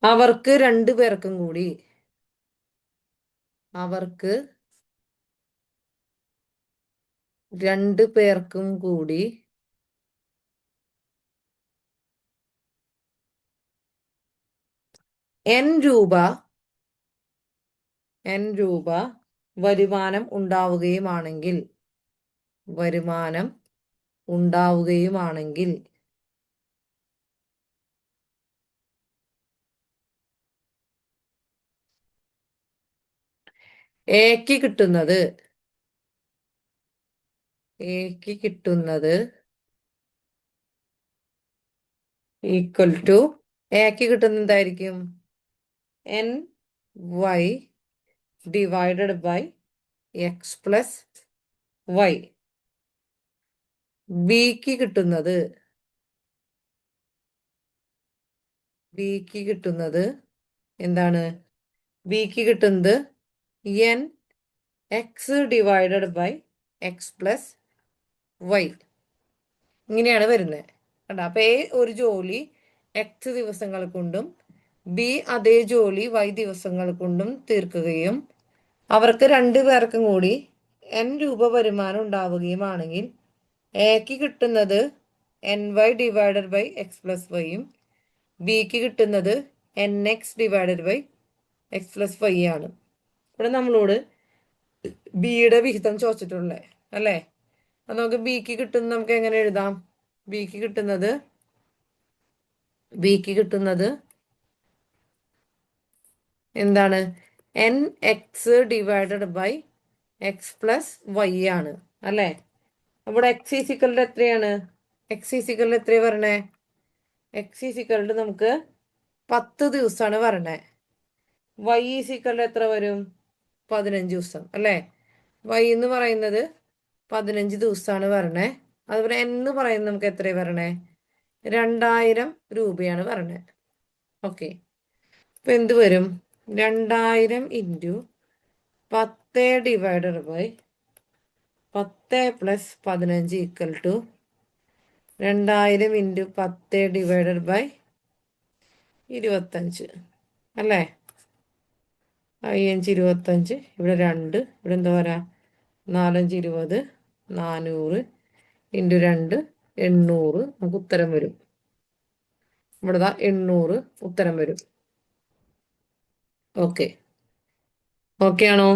അവർക്ക് രണ്ടു പേർക്കും കൂടി അവർക്ക് രണ്ടു പേർക്കും കൂടി n രൂപ വരുമാനം ഉണ്ടാവുകയുമാണെങ്കിൽ എക്ക് കിട്ടുന്നത് ഈക്വൽ ടു എക്ക് കിട്ടുന്നത് എന്തായിരിക്കും N Y divided by X plus Y. ബിക്ക് കിട്ടുന്നത് എന്താണ്? ബിക്ക് കിട്ടുന്നത് N X divided by X plus Y. ഇങ്ങനെയാണ് വരുന്നത് കണ്ടോ. അപ്പൊ എ ഒരു ജോലി എക്സ് ദിവസങ്ങൾ കൊണ്ടും ബി അതേ ജോലി വൈ ദിവസങ്ങൾ കൊണ്ടും തീർക്കുകയും അവർക്ക് രണ്ടു പേർക്കും കൂടി n രൂപ വരുമാനം ഉണ്ടാവുകയുമാണെങ്കിൽ എക്ക് കിട്ടുന്നത് N Y divided by X plus വൈയും ബിക്ക് കിട്ടുന്നത് N X divided by X plus Y ആണ്. ഇവിടെ നമ്മളോട് ബിയുടെ വിഹിതം ചോദിച്ചിട്ടുള്ളേ അല്ലേ. അപ്പൊ നമുക്ക് ബിക്ക് കിട്ടുന്നത് നമുക്ക് എങ്ങനെ എഴുതാം? ബിക്ക് കിട്ടുന്നത് എന്താണ്? N X divided by X plus Y ആണ് അല്ലേ. അവിടെ എക്സ് ഈസിക്കലിന്റെ എത്രയാണ്? എത്രയാ വരണേ? എക്സ് ഈസിക്കലിന്റെ നമുക്ക് 10 ദിവസമാണ് വരണേ. വൈ ഈസിക്കലിന്റെ എത്ര വരും? 15 ദിവസം അല്ലേ. വൈ എന്ന് പറയുന്നത് 15 ദിവസമാണ് വരണേ. അതുപോലെ എന്ന് പറയുന്നത് നമുക്ക് എത്രയാണ് വരണേ? 2000 രൂപയാണ് വരണേ. ഓക്കെ, അപ്പൊ എന്ത് വരും? 2000 into 10 divided by 10 plus 15 equal to 2000 into 10 divided by 25 അല്ലേ. 5 25, ഇവിടെ 2, ഇവിടെ എന്താ പറയാ 4 20, 400 ഇൻറ്റു 2 800 നമുക്ക് ഉത്തരം വരും. ഇവിടെ 800 ഉത്തരം വരും. ഓക്കെ, ഓക്കെ ആണോ?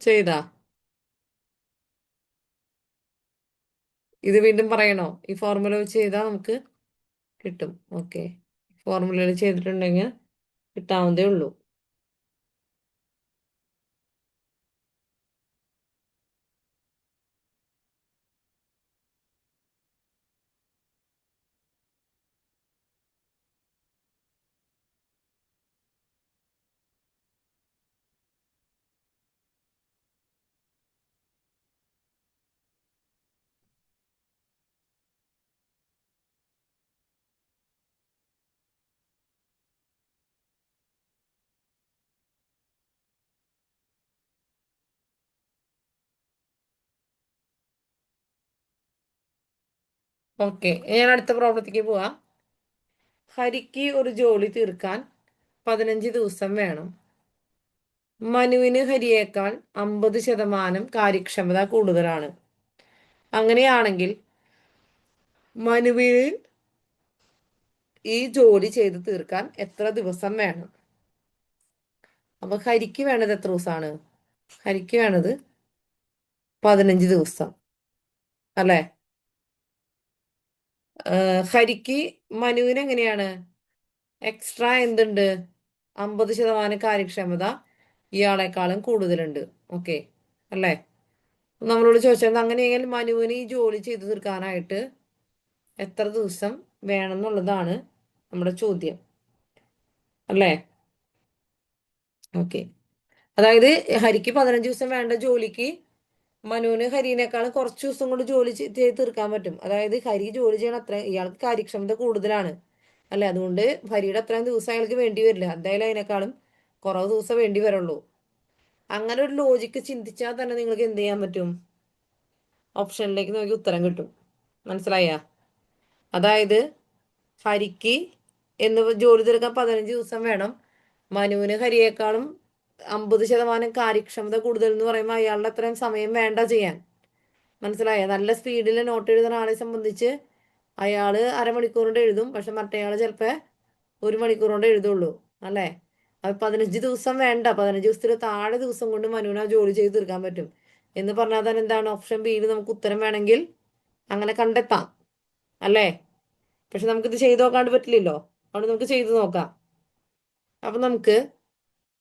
ചെയ്താ ഇത് വീണ്ടും പറയണോ? ഈ ഫോർമുല വെച്ച് ചെയ്താൽ നമുക്ക് കിട്ടും. ഓക്കെ, ഫോർമുലയിൽ ചെയ്തിട്ടുണ്ടെങ്കിൽ കിട്ടാവുന്നതേ ഉള്ളൂ. ഓക്കെ, ഞാൻ അടുത്ത പ്രോബ്ലത്തിലേക്ക് പോവാം. ഹരിക്ക് ഒരു ജോലി തീർക്കാൻ 15 ദിവസം വേണം. മനുവിന് ഹരിയേക്കാൾ 50% കാര്യക്ഷമത കൂടുതലാണ്. അങ്ങനെയാണെങ്കിൽ മനുവിന് ഈ ജോലി ചെയ്ത് തീർക്കാൻ എത്ര ദിവസം വേണം? അപ്പൊ ഹരിക്ക് വേണ്ടത് എത്ര ദിവസമാണ്? ഹരിക്ക് വേണ്ടത് 15 ദിവസം അല്ലെ. ഹരിക്ക് മനുവിന് എങ്ങനെയാണ്? എക്സ്ട്രാ എന്തുണ്ട്? 50% കാര്യക്ഷമത ഇയാളെക്കാളും കൂടുതലുണ്ട്. ഓക്കെ അല്ലേ? നമ്മളോട് ചോദിച്ചത് അങ്ങനെയെങ്കിൽ മനുവിന് ഈ ജോലി ചെയ്തു തീർക്കാനായിട്ട് എത്ര ദിവസം വേണം എന്നുള്ളതാണ് നമ്മുടെ ചോദ്യം അല്ലേ? ഓക്കെ. അതായത് ഹരിക്ക് 15 ദിവസം വേണ്ട ജോലിക്ക് മനുവിന് ഹരിനേക്കാളും കുറച്ച് ദിവസം കൊണ്ട് ജോലി ചെയ്ത് തീർക്കാൻ പറ്റും. അതായത് ഹരി ജോലി ചെയ്യണ അത്ര ഇയാൾക്ക് കാര്യക്ഷമത കൂടുതലാണ് അല്ലെ? അതുകൊണ്ട് ഹരിയുടെ അത്രയും ദിവസം അയാൾക്ക് വേണ്ടി വരില്ല. എന്തായാലും അതിനേക്കാളും കുറവ് ദിവസം വേണ്ടി വരുള്ളൂ. അങ്ങനെ ഒരു ലോജിക്ക് ചിന്തിച്ചാൽ തന്നെ നിങ്ങൾക്ക് എന്ത് ചെയ്യാൻ പറ്റും? ഓപ്ഷനിലേക്ക് നോക്കി ഉത്തരം കിട്ടും. മനസ്സിലായ? അതായത് ഹരിക്ക് എന്ന് ജോലി തീർക്കാൻ 15 ദിവസം വേണം. മനുവിന് ഹരിയേക്കാളും 50% കാര്യക്ഷമത കൂടുതൽ എന്ന് പറയുമ്പോൾ അയാളുടെ അത്രയും സമയം വേണ്ട ചെയ്യാൻ. മനസ്സിലായ? നല്ല സ്പീഡിൽ നോട്ട് എഴുതുന്ന ആളെ സംബന്ധിച്ച് അയാള് അരമണിക്കൂർ കൊണ്ട് എഴുതും. പക്ഷെ മറ്റേയാള് ചിലപ്പോ 1 മണിക്കൂർ കൊണ്ട് എഴുതുള്ളൂ അല്ലേ? അത് 15 ദിവസം വേണ്ട, 15 ദിവസത്തിൽ താഴെ ദിവസം കൊണ്ട് മനുവിന് ആ ജോലി ചെയ്ത് തീർക്കാൻ പറ്റും എന്ന് പറഞ്ഞാൽ തന്നെ എന്താണ്? ഓപ്ഷൻ ബിയിൽ നമുക്ക് ഉത്തരം വേണമെങ്കിൽ അങ്ങനെ കണ്ടെത്താം അല്ലേ? പക്ഷെ നമുക്കിത് ചെയ്ത് നോക്കാണ്ട് പറ്റില്ലല്ലോ. അതുകൊണ്ട് നമുക്ക് ചെയ്തു നോക്കാം. അപ്പൊ നമുക്ക്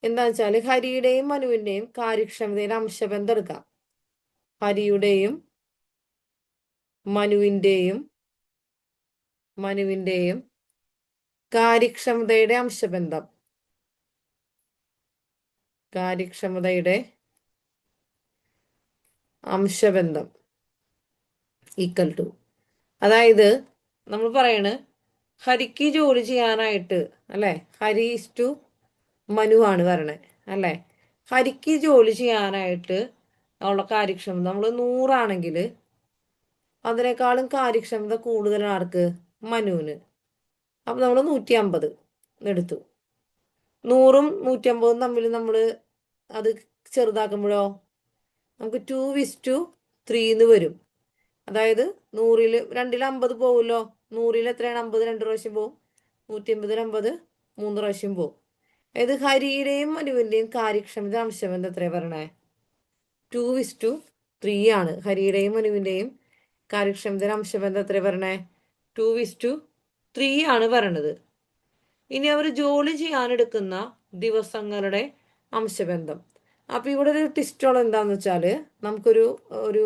എന്താന്ന് വെച്ചാല് ഹരിയുടെയും മനുവിന്റെയും കാര്യക്ഷമതയുടെ അംശബന്ധം എടുക്കാം. ഹരിയുടെയും മനുവിന്റെയും കാര്യക്ഷമതയുടെ അംശബന്ധം. കാര്യക്ഷമതയുടെ അംശബന്ധം ഈക്വൽ ടു, അതായത് നമ്മൾ പറയണ് ഹരിക്ക് ജോലി ചെയ്യാനായിട്ട് അല്ലെ, ഹരി ഈസ് ടു മനു ആണ് വരണേ അല്ലെ. ഹരിക്ക് ജോലി ചെയ്യാനായിട്ട് ഉള്ള കാര്യക്ഷമത നമ്മൾ 100 ആണെങ്കിൽ അതിനേക്കാളും കാര്യക്ഷമത കൂടുതലാണ് ആർക്ക്? മനുവിന്. അപ്പൊ നമ്മൾ 150 എടുത്തു. 100ഉം 150ഉം തമ്മിൽ നമ്മൾ അത് ചെറുതാക്കുമ്പോഴോ നമുക്ക് 2:3 എന്ന് വരും. അതായത് 100-ൽ 2-ൽ 50 പോകുമല്ലോ. 100-ൽ എത്രയാണ്? 50 2 പ്രാവശ്യം പോവും. 150-ൽ 50 3 പ്രാവശ്യം പോവും. അതായത് ഹരിയുടെയും മനുവിന്റെയും കാര്യക്ഷമത അംശബന്ധം എത്രയാ പറയണേ? 2:3 ആണ്. ഹരിയുടെയും മനുവിന്റെയും കാര്യക്ഷമത അംശബന്ധം എത്രയാ പറയണേ? 2:3 ആണ് പറയണത്. ഇനി അവർ ജോലി ചെയ്യാനെടുക്കുന്ന ദിവസങ്ങളുടെ അംശബന്ധം. അപ്പൊ ഇവിടെ ഒരു ട്വിസ്റ്റുള്ളത് എന്താന്ന് വെച്ചാല് നമുക്കൊരു ഒരു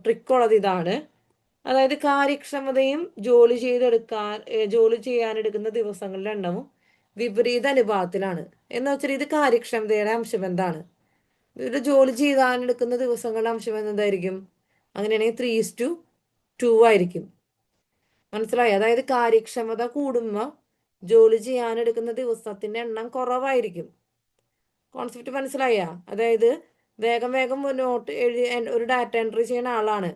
ട്രിക്കുള്ളത് ഇതാണ്. അതായത് കാര്യക്ഷമതയും ജോലി ചെയ്യാനെടുക്കുന്ന ദിവസങ്ങളുടെ എണ്ണവും വിപരീത അനുപാതത്തിലാണ്. എന്ന് വെച്ചാൽ ഇത് കാര്യക്ഷമതയുടെ അംശബന്ധാണ്. ഇത് ജോലി ചെയ്യാനെടുക്കുന്ന ദിവസങ്ങളുടെ അംശബന്ധം എന്തായിരിക്കും? അങ്ങനെയാണെങ്കിൽ 3:2 ആയിരിക്കും. മനസ്സിലായി? അതായത് കാര്യക്ഷമത കൂടുമ്പോൾ ജോലി ചെയ്യാനെടുക്കുന്ന ദിവസത്തിന്റെ എണ്ണം കുറവായിരിക്കും. കോൺസെപ്റ്റ് മനസ്സിലായ? അതായത് വേഗം വേഗം നോട്ട് എഴുതി ഒരു ഡാറ്റ എൻട്രി ചെയ്യുന്ന ആളാണ്,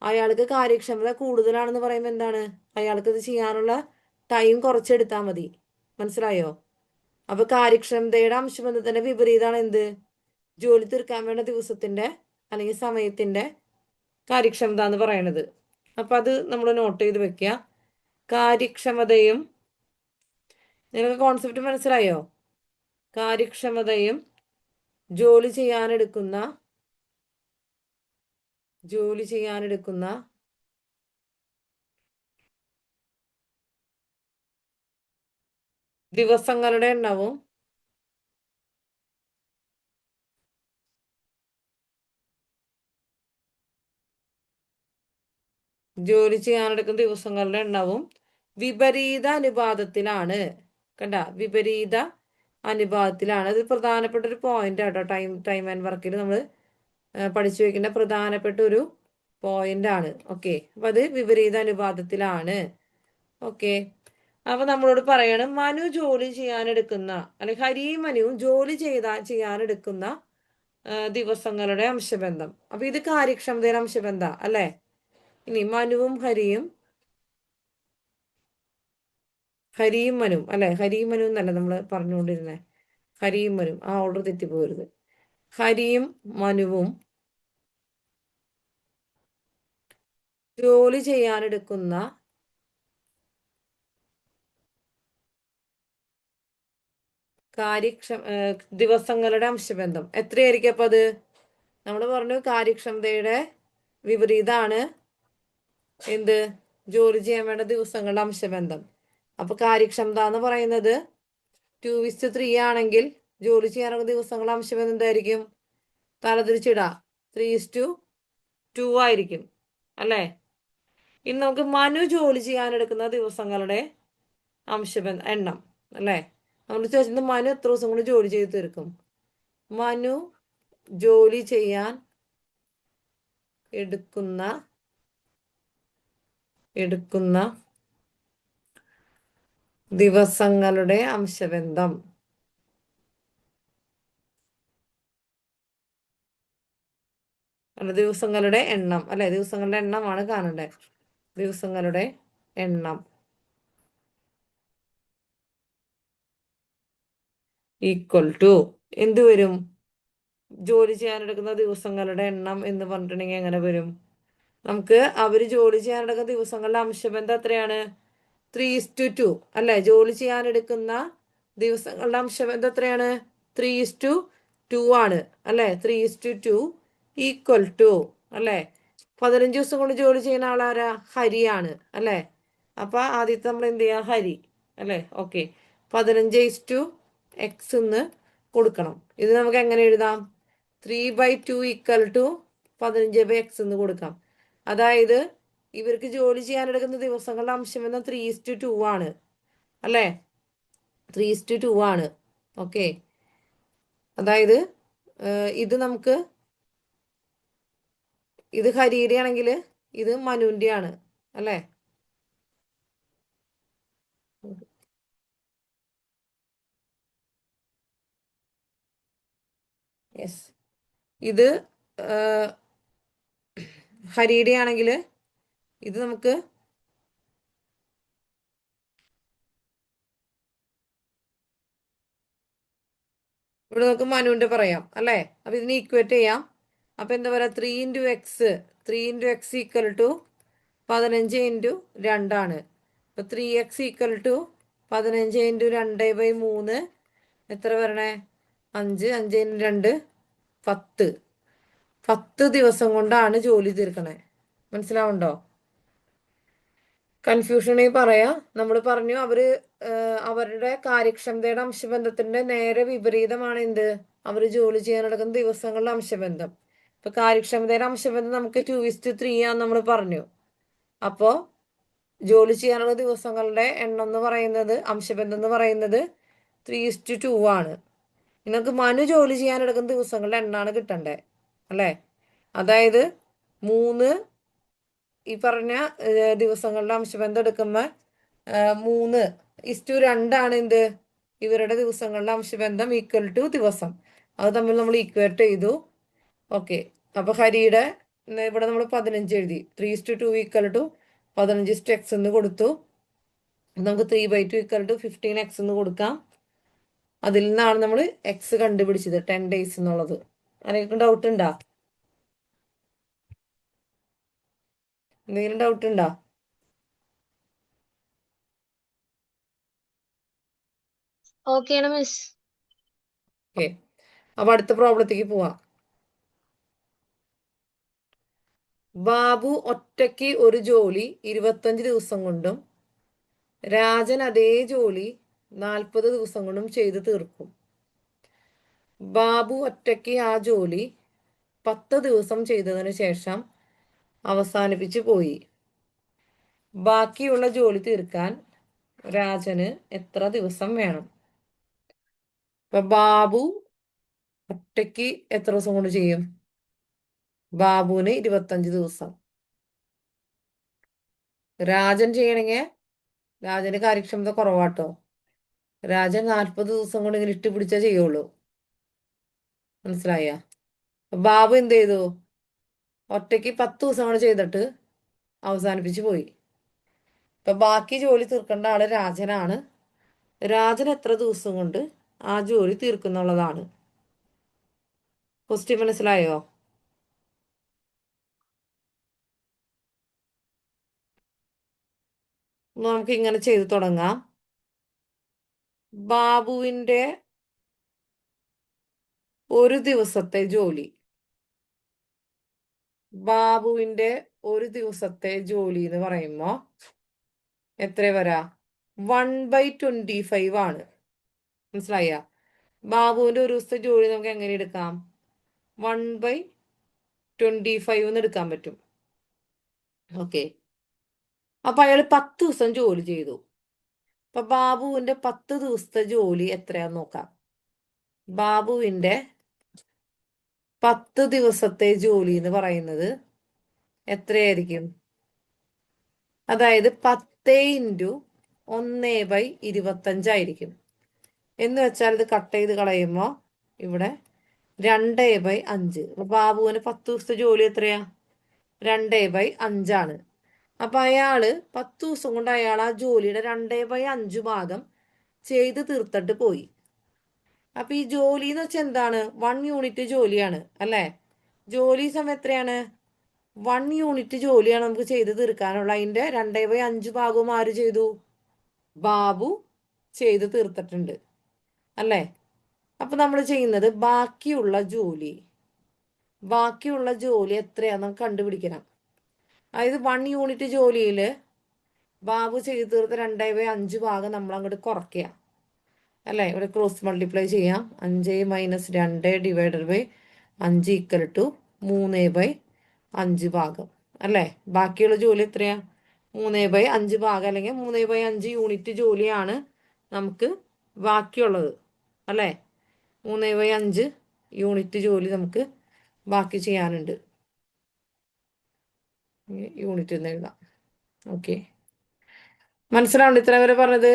അയാൾക്ക് കാര്യക്ഷമത കൂടുതലാണെന്ന് പറയുമ്പോൾ എന്താണ്? അയാൾക്ക് ഇത് ചെയ്യാനുള്ള ടൈം കുറച്ചെടുത്താൽ മതി. മനസ്സിലായോ? അപ്പൊ കാര്യക്ഷമതയുടെ അംശബന്ധത്തിന്റെ വിപരീതമാണ് എന്ത്? ജോലി തീർക്കാൻ വേണ്ട ദിവസത്തിന്റെ അല്ലെങ്കിൽ സമയത്തിന്റെ കാര്യക്ഷമത എന്ന് പറയണത്. അപ്പൊ അത് നമ്മൾ നോട്ട് ചെയ്ത് വെക്കുക. കാര്യക്ഷമതയും, നിങ്ങൾക്ക് കോൺസെപ്റ്റ് മനസ്സിലായോ? കാര്യക്ഷമതയും ജോലി ചെയ്യാനെടുക്കുന്ന ദിവസങ്ങളുടെ എണ്ണവും വിപരീത അനുപാതത്തിലാണ്. കണ്ട? വിപരീത അനുപാതത്തിലാണ്. അത് പ്രധാനപ്പെട്ട ഒരു പോയിന്റ് ആട്ടോ. ടൈം ആൻഡ് വർക്കിൽ നമ്മൾ പഠിച്ചു വെക്കേണ്ട പ്രധാനപ്പെട്ട ഒരു പോയിന്റ് ആണ്. ഓക്കെ. അപ്പൊ അത് വിപരീത അനുപാതത്തിലാണ്. ഓക്കെ. അപ്പൊ നമ്മളോട് പറയണം മനു ജോലി ചെയ്യാനെടുക്കുന്ന അല്ലെങ്കിൽ ഹരിയും മനുവും ജോലി ചെയ്യാനെടുക്കുന്ന ദിവസങ്ങളുടെ അംശബന്ധം. അപ്പൊ ഇത് കാര്യക്ഷമതയുടെ അംശബന്ധ അല്ലെ. ഇനി മനുവും ഹരിയും മനുവും അല്ലെ. ഹരിയും മനുവും എന്നല്ല നമ്മൾ പറഞ്ഞുകൊണ്ടിരുന്നേ. ഹരിയും മനുവും, ആ ഓർഡർ തെറ്റിപ്പോകരുത്. ഹരിയും മനുവും ജോലി ചെയ്യാനെടുക്കുന്ന ദിവസങ്ങളുടെ അംശബന്ധം എത്രയായിരിക്കും? അപ്പൊ അത് നമ്മൾ പറഞ്ഞു കാര്യക്ഷമതയുടെ വിപരീതമാണ് എന്ത്? ജോലി ചെയ്യാൻ വേണ്ട ദിവസങ്ങളുടെ അംശബന്ധം. അപ്പൊ കാര്യക്ഷമത എന്ന് പറയുന്നത് 2:3 ആണെങ്കിൽ ജോലി ചെയ്യാനുള്ള ദിവസങ്ങളുടെ അംശം എന്തായിരിക്കും? തലതിരിച്ചിടാ 3:2 ആയിരിക്കും അല്ലേ? ഇനി നമുക്ക് മനു ജോലി ചെയ്യാനെടുക്കുന്ന ദിവസങ്ങളുടെ എണ്ണം അല്ലേ? നമ്മൾ ചോദിച്ചത് മനു എത്ര ദിവസം കൊണ്ട് ജോലി ചെയ്ത് തീർക്കും? മനു ജോലി ചെയ്യാൻ എടുക്കുന്ന ദിവസങ്ങളുടെ അംശബന്ധം. അല്ല, ദിവസങ്ങളുടെ എണ്ണം അല്ലെ? ദിവസങ്ങളുടെ എണ്ണമാണ് കാണേണ്ടത്. ദിവസങ്ങളുടെ എണ്ണം ഈക്വൽ ടു എന്ത് വരും? ജോലി ചെയ്യാനെടുക്കുന്ന ദിവസങ്ങളുടെ എണ്ണം എന്ന് പറഞ്ഞിട്ടുണ്ടെങ്കിൽ എങ്ങനെ വരും? നമുക്ക് അവര് ജോലി ചെയ്യാനെടുക്കുന്ന ദിവസങ്ങളുടെ അംശബന്ധം എത്രയാണ്? 3:2 അല്ലെ? ജോലി ചെയ്യാനെടുക്കുന്ന ദിവസങ്ങളുടെ അംശബന്ധം എത്രയാണ്? 3:2 ആണ് അല്ലെ? 3:2 ഈക്വൽ ടു അല്ലെ? 15 ദിവസം കൊണ്ട് ജോലി ചെയ്യുന്ന ആളാരാ? ഹരിയാണ് അല്ലെ? അപ്പൊ ആദ്യത്തെ നമ്മൾ എന്ത് ചെയ്യാ? ഹരി അല്ലെ? ഓക്കെ. 15:x എന്ന് കൊടുക്കണം. ഇത് നമുക്ക് എങ്ങനെ എഴുതാം? 3/2 ഈക്വൽ ടു 15/x എന്ന് കൊടുക്കാം. അതായത് ഇവർക്ക് ജോലി ചെയ്യാനെടുക്കുന്ന ദിവസങ്ങളുടെ അംശബന്ധം 3:2 ആണ് അല്ലെ? 3:2 ആണ്. ഓക്കെ. അതായത് ഇത് നമുക്ക് ഇത് ഹരിയുടെ ആണെങ്കിൽ ഇത് മനുവിന്റെ ആണ് അല്ലെ? യെസ്. ഇത് ഹരിയുടെ ആണെങ്കിൽ ഇത് നമുക്ക് ഇവിടെ നമുക്ക് മനുവിന്റെ പറയാം അല്ലെ? അപ്പൊ ഇതിനെ ഈക്വേറ്റ് ചെയ്യാം. അപ്പൊ എന്താ പറയാ? 3x ഈക്വൽ ടു 15 × 2 ആണ്. അപ്പൊ 3x ഈക്വൽ ടു 15 × 2/3 എത്ര വരണേ? 5. 5 × 2 10. 10 ദിവസം കൊണ്ടാണ് ജോലി തീർക്കണേ. മനസ്സിലാവുണ്ടോ? കൺഫ്യൂഷനായി പറയാ. നമ്മൾ പറഞ്ഞു അവരുടെ കാര്യക്ഷമതയുടെ അംശബന്ധത്തിന്റെ നേരെ വിപരീതമാണ് എന്ത്? അവര് ജോലി ചെയ്യാൻ നടക്കുന്ന ദിവസങ്ങളുടെ അംശബന്ധം. ഇപ്പൊ കാര്യക്ഷമതയുടെ അംശബന്ധം നമുക്ക് 2:3 ആന്ന് നമ്മൾ പറഞ്ഞു. അപ്പോ ജോലി ചെയ്യാനുള്ള ദിവസങ്ങളുടെ എണ്ണം എന്ന് പറയുന്നത്, അംശബന്ധം എന്ന് പറയുന്നത് 3:2 ആണ്. നിങ്ങൾക്ക് മനു ജോലി ചെയ്യാനെടുക്കുന്ന ദിവസങ്ങളുടെ എണ്ണാണ് കിട്ടണ്ടേ അല്ലെ? അതായത് 3 ഈ പറഞ്ഞ ദിവസങ്ങളുടെ അംശബന്ധം എടുക്കുമ്പോൾ 3:2 ആണ് എന്ത്? ഇവരുടെ ദിവസങ്ങളുടെ അംശബന്ധം ഈക്വൽ ടു ദിവസം. അത് തമ്മിൽ നമ്മൾ ഈക്വേറ്റ് ചെയ്തു. ഓക്കെ. അപ്പൊ ഹരിയുടെ ഇവിടെ നമ്മൾ 15 എഴുതി. 3:2 ഈക്വൽ ടു 15:x എന്ന് കൊടുത്തു. നമുക്ക് 3/2 ഈക്വൽ ടു 15x എന്ന് കൊടുക്കാം. അതിൽ നിന്നാണ് നമ്മൾ എക്സ് കണ്ടുപിടിച്ചത് 10 days എന്നുള്ളത്. ആരെങ്കിലും ഡൗട്ട് ഉണ്ടോ? എന്തെങ്കിലും ഡൗട്ട് ഉണ്ടോ? ഓക്കെയാണ് മിസ്. ഓക്കെ. അപ്പൊ അടുത്ത പ്രോബ്ലത്തേക്ക് പോവാം. ബാബു ഒറ്റയ്ക്ക് ഒരു ജോലി 25 ദിവസം കൊണ്ടും രാജൻ അതേ ജോലി 40 ദിവസം കൊണ്ടും ചെയ്തു തീർക്കും. ബാബു ഒറ്റയ്ക്ക് ആ ജോലി 10 ദിവസം ചെയ്തതിനു ശേഷം അവസാനിപ്പിച്ചു പോയി. ബാക്കിയുള്ള ജോലി തീർക്കാൻ രാജന് എത്ര ദിവസം വേണം? ഇപ്പൊ ബാബു ഒറ്റയ്ക്ക് എത്ര ദിവസം കൊണ്ട് ചെയ്യും? ബാബുവിന് 25 ദിവസം. രാജൻ ചെയ്യണമെങ്കിൽ രാജന് കാര്യക്ഷമത കുറവാട്ടോ. രാജൻ 40 ദിവസം കൊണ്ട് ഇങ്ങനെ ഇട്ട് പിടിച്ചാ ചെയ്യുള്ളൂ. മനസ്സിലായ? ബാബു എന്ത് ചെയ്തു? ഒറ്റയ്ക്ക് 10 ദിവസം കൊണ്ട് ചെയ്തിട്ട് അവസാനിപ്പിച്ചു പോയി. ഇപ്പൊ ബാക്കി ജോലി തീർക്കേണ്ട ആള് രാജനാണ്. രാജൻ എത്ര ദിവസം കൊണ്ട് ആ ജോലി തീർക്കുന്നുള്ളതാണ് ക്വസ്റ്റ്യൻ. മനസ്സിലായോ? നമുക്ക് ഇങ്ങനെ ചെയ്തു തുടങ്ങാം. ബാബുവിന്റെ ഒരു ദിവസത്തെ ജോലി എന്ന് പറയുമ്പോ എത്ര വരാ? 1/25 ആണ്. മനസ്സിലായ? ബാബുവിന്റെ ഒരു ദിവസത്തെ ജോലി നമുക്ക് എങ്ങനെ എടുക്കാം? 1/25 എന്ന് എടുക്കാൻ പറ്റും. ഓക്കെ. അപ്പൊ അയാൾ 10 ദിവസം ജോലി ചെയ്തു. അപ്പൊ ബാബുവിന്റെ 10 ദിവസത്തെ ജോലി എത്രയാന്ന് നോക്കാം. ബാബുവിന്റെ 10 ദിവസത്തെ ജോലി എന്ന് പറയുന്നത് എത്രയായിരിക്കും? അതായത് 10 ഇൻറ്റു 1/25 ആയിരിക്കും. എന്ന് വെച്ചാൽ ഇത് കട്ട് ചെയ്ത് കളയുമ്പോൾ ഇവിടെ 2/5. അപ്പൊ ബാബുവിന് 10 ദിവസത്തെ ജോലി എത്രയാ? 2/5 ആണ്. അപ്പൊ അയാള് 10 ദിവസം കൊണ്ട് അയാൾ ആ ജോലിയുടെ 2/5 ഭാഗം ചെയ്ത് തീർത്തിട്ട് പോയി. അപ്പൊ ഈ ജോലി എന്ന് വെച്ചാൽ എന്താണ്? 1 യൂണിറ്റ് ജോലിയാണ് അല്ലെ? ജോലി സമയം എത്രയാണ്? 1 യൂണിറ്റ് ജോലിയാണ് നമുക്ക് ചെയ്ത് തീർക്കാനുള്ള. അതിന്റെ 2/5 ഭാഗവും ആര് ചെയ്തു? ബാബു ചെയ്ത് തീർത്തിട്ടുണ്ട് അല്ലേ? അപ്പൊ നമ്മൾ ചെയ്യുന്നത് ബാക്കിയുള്ള ജോലി എത്രയാന്ന് നമുക്ക് കണ്ടുപിടിക്കണം. അതായത് 1 യൂണിറ്റ് ജോലിയിൽ ബാബു ചെയ്ത് തീർത്ത 2/5 ഭാഗം നമ്മൾ അങ്ങോട്ട് കുറയ്ക്കുക അല്ലേ? ഇവിടെ ക്രോസ് മൾട്ടിപ്ലൈ ചെയ്യാം. 5 - 2 / 5 = 3/5 ഭാഗം അല്ലേ? ബാക്കിയുള്ള ജോലി എത്രയാ? 3/5 ഭാഗം അല്ലെങ്കിൽ 3/5 യൂണിറ്റ് ജോലിയാണ് നമുക്ക് ബാക്കിയുള്ളത് അല്ലേ? 3/5 യൂണിറ്റ് ജോലി നമുക്ക് ബാക്കി ചെയ്യാനുണ്ട്. യൂണിറ്റ് എന്ന് എഴുതാം. ഓക്കെ, മനസ്സിലാവുണ്ട് ഇത്ര വരെ പറഞ്ഞത്?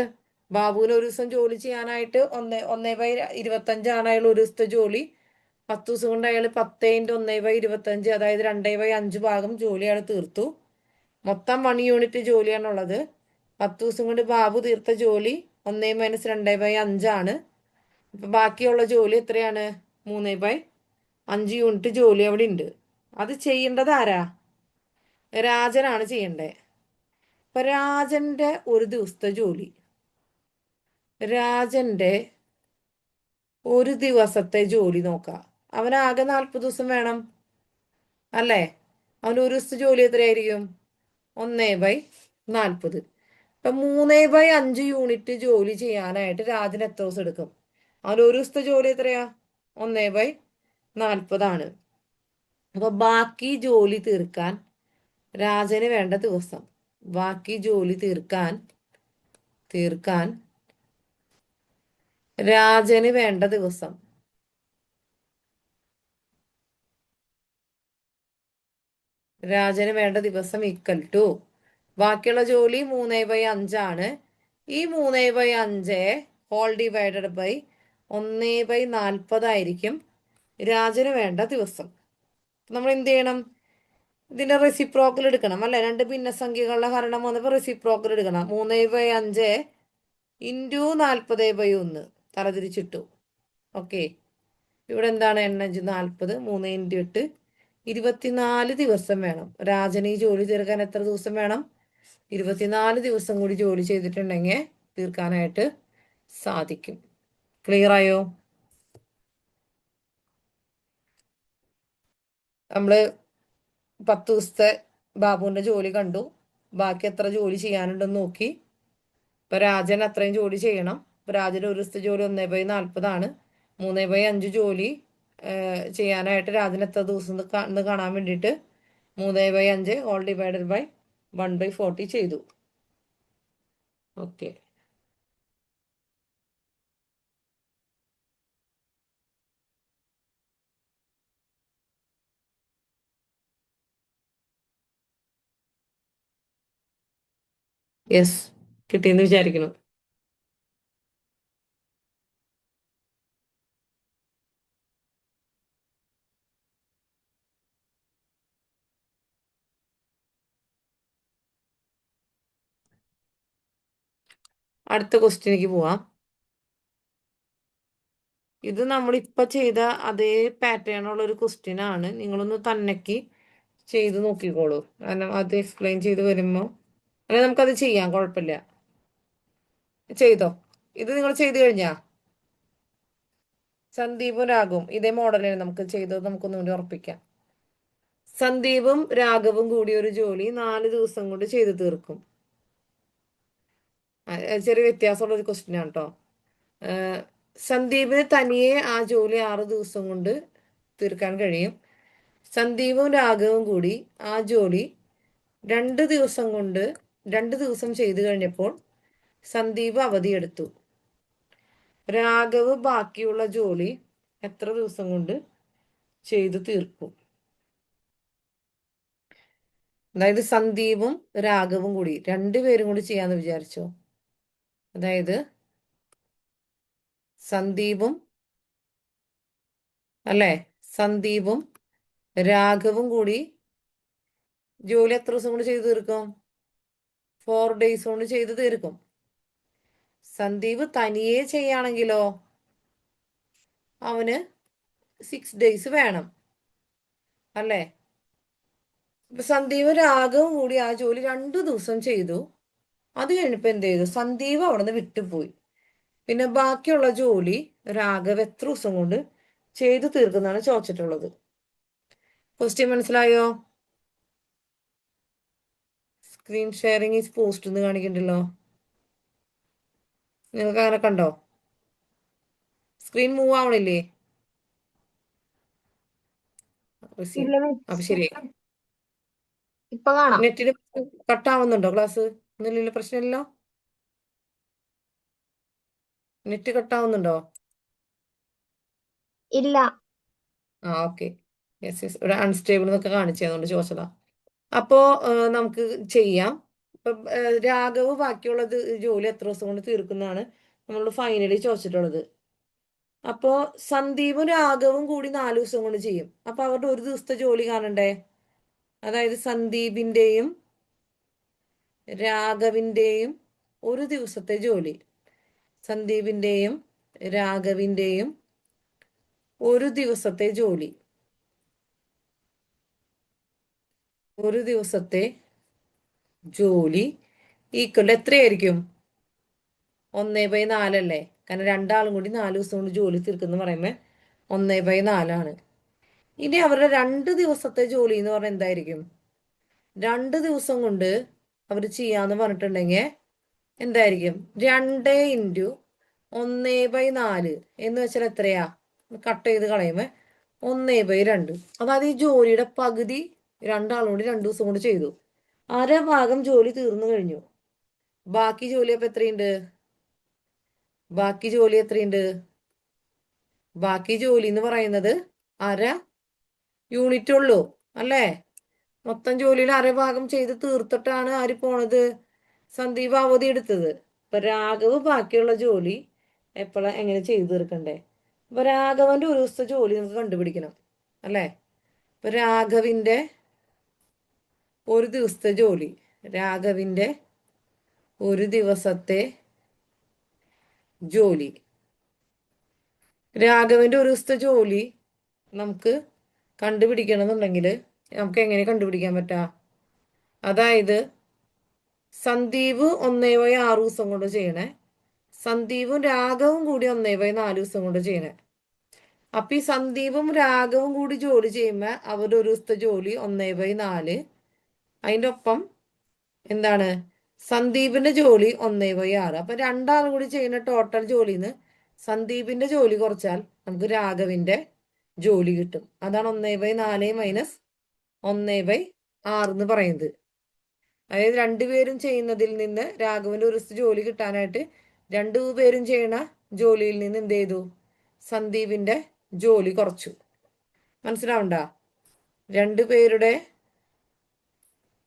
ബാബുവിന് ഒരു ദിവസം ജോലി ചെയ്യാനായിട്ട് 1/25 ആണ് അയാൾ ഒരു ദിവസത്തെ ജോലി. 10 ദിവസം കൊണ്ട് അയാൾ 10 × 1/25, അതായത് 2/5 ഭാഗം ജോലി അയാൾ തീർത്തു. മൊത്തം 1 യൂണിറ്റ് ജോലിയാണുള്ളത്. 10 ദിവസം കൊണ്ട് ബാബു തീർത്ത ജോലി 1 - 2/5 ആണ്. അപ്പൊ ബാക്കിയുള്ള ജോലി എത്രയാണ്? 3/5 യൂണിറ്റ് ജോലി അവിടെ ഉണ്ട്. അത് ചെയ്യേണ്ടത് ആരാ? രാജനാണ് ചെയ്യണ്ടേ. അപ്പൊ രാജന്റെ ഒരു ദിവസത്തെ ജോലി, രാജന്റെ ഒരു ദിവസത്തെ ജോലി നോക്കാം. അവനാകെ 40 ദിവസം വേണം അല്ലേ? അവന് ഒരു ദിവസത്തെ ജോലി എത്രയായിരിക്കും? 1/40. ഇപ്പൊ 3/5 യൂണിറ്റ് ജോലി ചെയ്യാനായിട്ട് രാജന് എത്ര ദിവസം എടുക്കും? അവന് ഒരു ദിവസത്തെ ജോലി എത്രയാ? 1/40 ആണ്. അപ്പൊ ബാക്കി ജോലി തീർക്കാൻ രാജന് വേണ്ട ദിവസം, ബാക്കി ജോലി തീർക്കാൻ രാജന് വേണ്ട ദിവസം ഈക്വൽ ടു ബാക്കിയുള്ള ജോലി 3/5 ആണ്. ഈ 3/5 ഹോൾ ഡിവൈഡഡ് ബൈ 1/40 ആയിരിക്കും രാജന് വേണ്ട ദിവസം. നമ്മൾ എന്ത് ചെയ്യണം? ഇതിന്റെ റെസിപ്രോക്കൽ എടുക്കണം അല്ലെ? രണ്ട് ഭിന്നസംഖ്യകളുടെ ഹരണം വന്നപ്പോൾ റെസിപ്രോക്കൽ എടുക്കണം. 3/5 ഇൻറ്റു 40/1 തലതിരിച്ചിട്ടു. ഓക്കെ, ഇവിടെ എന്താണ്? 8 × 40, 3 × 8 24 ദിവസം വേണം. രാജന് ഈ ജോലി തീർക്കാൻ എത്ര ദിവസം വേണം? 24 ദിവസം കൂടി ജോലി ചെയ്തിട്ടുണ്ടെങ്കിൽ തീർക്കാനായിട്ട് സാധിക്കും. ക്ലിയർ ആയോ? നമ്മള് 10 ദിവസത്തെ ബാബുവിന്റെ ജോലി കണ്ടു. ബാക്കി എത്ര ജോലി ചെയ്യാനുണ്ടെന്ന് നോക്കി. ഇപ്പൊ രാജൻ അത്രയും ജോലി ചെയ്യണം. ഇപ്പൊ രാജന് ഒരു ദിവസത്തെ ജോലി 1/40 ആണ്. 3/5 ജോലി ചെയ്യാനായിട്ട് രാജന് എത്ര ദിവസം എന്ന് കാണാൻ വേണ്ടിയിട്ട് 3/5 ഹോൾ ഡിവൈഡഡ് ബൈ 1/40 ചെയ്തു. ഓക്കെ, യെസ്, കിട്ടിയെന്ന് വിചാരിക്കുന്നു. അടുത്ത ക്വസ്റ്റ്യനിലേക്ക് പോവാം. ഇത് നമ്മളിപ്പോൾ ചെയ്ത അതേ പാറ്റേൺ ഉള്ള ഒരു ക്വസ്റ്റ്യൻ ആണ്. നിങ്ങളൊന്ന് തന്നേക്ക് ചെയ്ത് നോക്കിക്കോളൂ. കാരണം അത് എക്സ്പ്ലെയിൻ ചെയ്ത് വരുമ്പോൾ അല്ലെങ്കിൽ നമുക്കത് ചെയ്യാം, കുഴപ്പമില്ല. ചെയ്തോ? ഇത് നിങ്ങൾ ചെയ്തു കഴിഞ്ഞാ? സന്ദീപും രാഘവും ഇതേ മോഡലിന് നമുക്ക് ചെയ്തത് നമുക്കൊന്നുകൂടി ഉറപ്പിക്കാം. സന്ദീപും രാഘവും കൂടി ഒരു ജോലി 4 ദിവസം കൊണ്ട് ചെയ്തു തീർക്കും. ചെറിയ വ്യത്യാസമുള്ള ഒരു ക്വസ്റ്റ്യൻ ആണ് കേട്ടോ. സന്ദീപിന് തനിയെ ആ ജോലി 6 ദിവസം കൊണ്ട് തീർക്കാൻ കഴിയും. സന്ദീപും രാഘവും കൂടി ആ ജോലി 2 ദിവസം ചെയ്തു കഴിഞ്ഞപ്പോൾ സന്ദീപ് അവധിയെടുത്തു. രാഘവ് ബാക്കിയുള്ള ജോലി എത്ര ദിവസം കൊണ്ട് ചെയ്തു തീർക്കും? അതായത് സന്ദീപും രാഘവും കൂടി 2 പേരും കൂടി ചെയ്യാന്ന് വിചാരിച്ചോ. അതായത് സന്ദീപും രാഘവും കൂടി ജോലി എത്ര ദിവസം കൊണ്ട് ചെയ്തു തീർക്കും? 4 days കൊണ്ട് ചെയ്തു തീർക്കും. സന്ദീപ് തനിയെ ചെയ്യാണെങ്കിലോ അവന് 6 days വേണം അല്ലേ. ഇപ്പൊ സന്ദീപ് രാഘവും കൂടി ആ ജോലി 2 ദിവസം ചെയ്തു. അത് കഴിഞ്ഞപ്പോ എന്ത് ചെയ്തു? സന്ദീപ് അവിടെ നിന്ന് വിട്ടുപോയി. പിന്നെ ബാക്കിയുള്ള ജോലി രാഘവ് എത്ര ദിവസം കൊണ്ട് ചെയ്തു തീർക്കുന്നതാണ് ചോദിച്ചിട്ടുള്ളത്. ക്വസ്റ്റ്യൻ മനസ്സിലായോ? സ്ക്രീൻ ഷെയറിംഗ് ഈസ് പോസ്റ്റ് എന്ന് കാണിക്കണ്ടല്ലോ. നിങ്ങൾക്ക് അങ്ങനെ കണ്ടോ? സ്ക്രീൻ മൂവ് ആവണില്ലേ? അപ്പൊ ശരി. ഇപ്പൊ കാണാം. നെറ്റിന് കട്ടാവുന്നുണ്ടോ ക്ലാസ്? ഒന്നുമില്ലല്ലോ, പ്രശ്നമില്ലല്ലോ. നെറ്റ് കട്ടാവുന്നുണ്ടോ? ഇല്ല. ഓക്കെ. യെസ് ഇവിടെ അൺസ്റ്റേബിൾ എന്നൊക്കെ കാണിച്ചതുകൊണ്ട് ചോദിച്ചതാ. അപ്പോ നമുക്ക് ചെയ്യാം. ഇപ്പൊ രാഘവ് ബാക്കിയുള്ളത് ജോലി എത്ര ദിവസം കൊണ്ട് തീർക്കുന്നതാണ് നമ്മൾ ഫൈനലി ചോദിച്ചിട്ടുള്ളത്. അപ്പോ സന്ദീപും രാഘവും കൂടി 4 ദിവസം കൊണ്ട് ചെയ്യും. അപ്പൊ അവരുടെ ഒരു ദിവസത്തെ ജോലി കാണണ്ടേ? അതായത് സന്ദീപിന്റെയും രാഘവിന്റെയും ഒരു ദിവസത്തെ ജോലി, സന്ദീപിന്റെയും രാഘവിന്റെയും ഒരു ദിവസത്തെ ജോലി ഈക്വൽ എത്രയായിരിക്കും? 1/4 അല്ലേ. കാരണം 2 ആളും കൂടി 4 ദിവസം കൊണ്ട് ജോലി തീർക്കുന്ന പറയുമ്പോ 1/4 ആണ്. ഇനി അവരുടെ 2 ദിവസത്തെ ജോലി എന്ന് പറഞ്ഞാൽ എന്തായിരിക്കും? 2 ദിവസം കൊണ്ട് അവർ ചെയ്യാന്ന് പറഞ്ഞിട്ടുണ്ടെങ്കിൽ എന്തായിരിക്കും? 2 × 1/4 എന്ന് വെച്ചാൽ എത്രയാ? കട്ട് ചെയ്ത് കളയുമ്പോ 1/2. അതായത് ഈ ജോലിയുടെ പകുതി 2 ആളും കൂടി 2 ദിവസം കൊണ്ട് ചെയ്തു. അര ഭാഗം ജോലി തീർന്നു കഴിഞ്ഞു. ബാക്കി ജോലി അപ്പൊ എത്രയുണ്ട്? ബാക്കി ജോലി എന്ന് പറയുന്നത് അര യൂണിറ്റ് ഉള്ളൂ അല്ലേ. മൊത്തം ജോലിയിൽ അര ഭാഗം ചെയ്ത് തീർത്തിട്ടാണ് ആര് പോണത്? സന്ദീപ് അവധി എടുത്തത്. ഇപ്പൊ രാഘവ് ബാക്കിയുള്ള ജോലി എങ്ങനെ ചെയ്തു തീർക്കണ്ടേ? അപ്പൊ രാഘവന്റെ ഒരു ദിവസത്തെ ജോലി നമുക്ക് കണ്ടുപിടിക്കണം അല്ലേ. ഇപ്പൊ രാഘവിന്റെ ഒരു ദിവസത്തെ ജോലി രാഘവിന്റെ ഒരു ദിവസത്തെ ജോലി നമുക്ക് കണ്ടുപിടിക്കണമെന്നുണ്ടെങ്കിൽ നമുക്ക് എങ്ങനെ കണ്ടുപിടിക്കാൻ പറ്റാ? അതായത് സന്ദീപ് 1/6 ദിവസം കൊണ്ട് ചെയ്യണേ, സന്ദീപും രാഘവും കൂടി 1/4 ദിവസം കൊണ്ട് ചെയ്യണേ. അപ്പൊ ഈ സന്ദീപും രാഘവും കൂടി ജോലി ചെയ്യുമ്പോ അവരുടെ ഒരു ദിവസത്തെ ജോലി 1/4. അതിൻ്റെ ഒപ്പം എന്താണ്? സന്ദീപിന്റെ ജോലി 1/6. അപ്പൊ 2 ആളും കൂടി ചെയ്യുന്ന ടോട്ടൽ ജോലിന്ന് സന്ദീപിന്റെ ജോലി കുറച്ചാൽ നമുക്ക് രാഘവിന്റെ ജോലി കിട്ടും. അതാണ് 1/4 - 1/6 എന്ന് പറയുന്നത്. അതായത് 2 പേരും ചെയ്യുന്നതിൽ നിന്ന് രാഘവന്റെ ഒരു ദിവസത്തെ ജോലി കിട്ടാനായിട്ട് 2 പേരും ചെയ്യണ ജോലിയിൽ നിന്ന് എന്ത് ചെയ്തു? സന്ദീപിന്റെ ജോലി കുറച്ചു. മനസ്സിലാവണ്ട? 2 പേരുടെ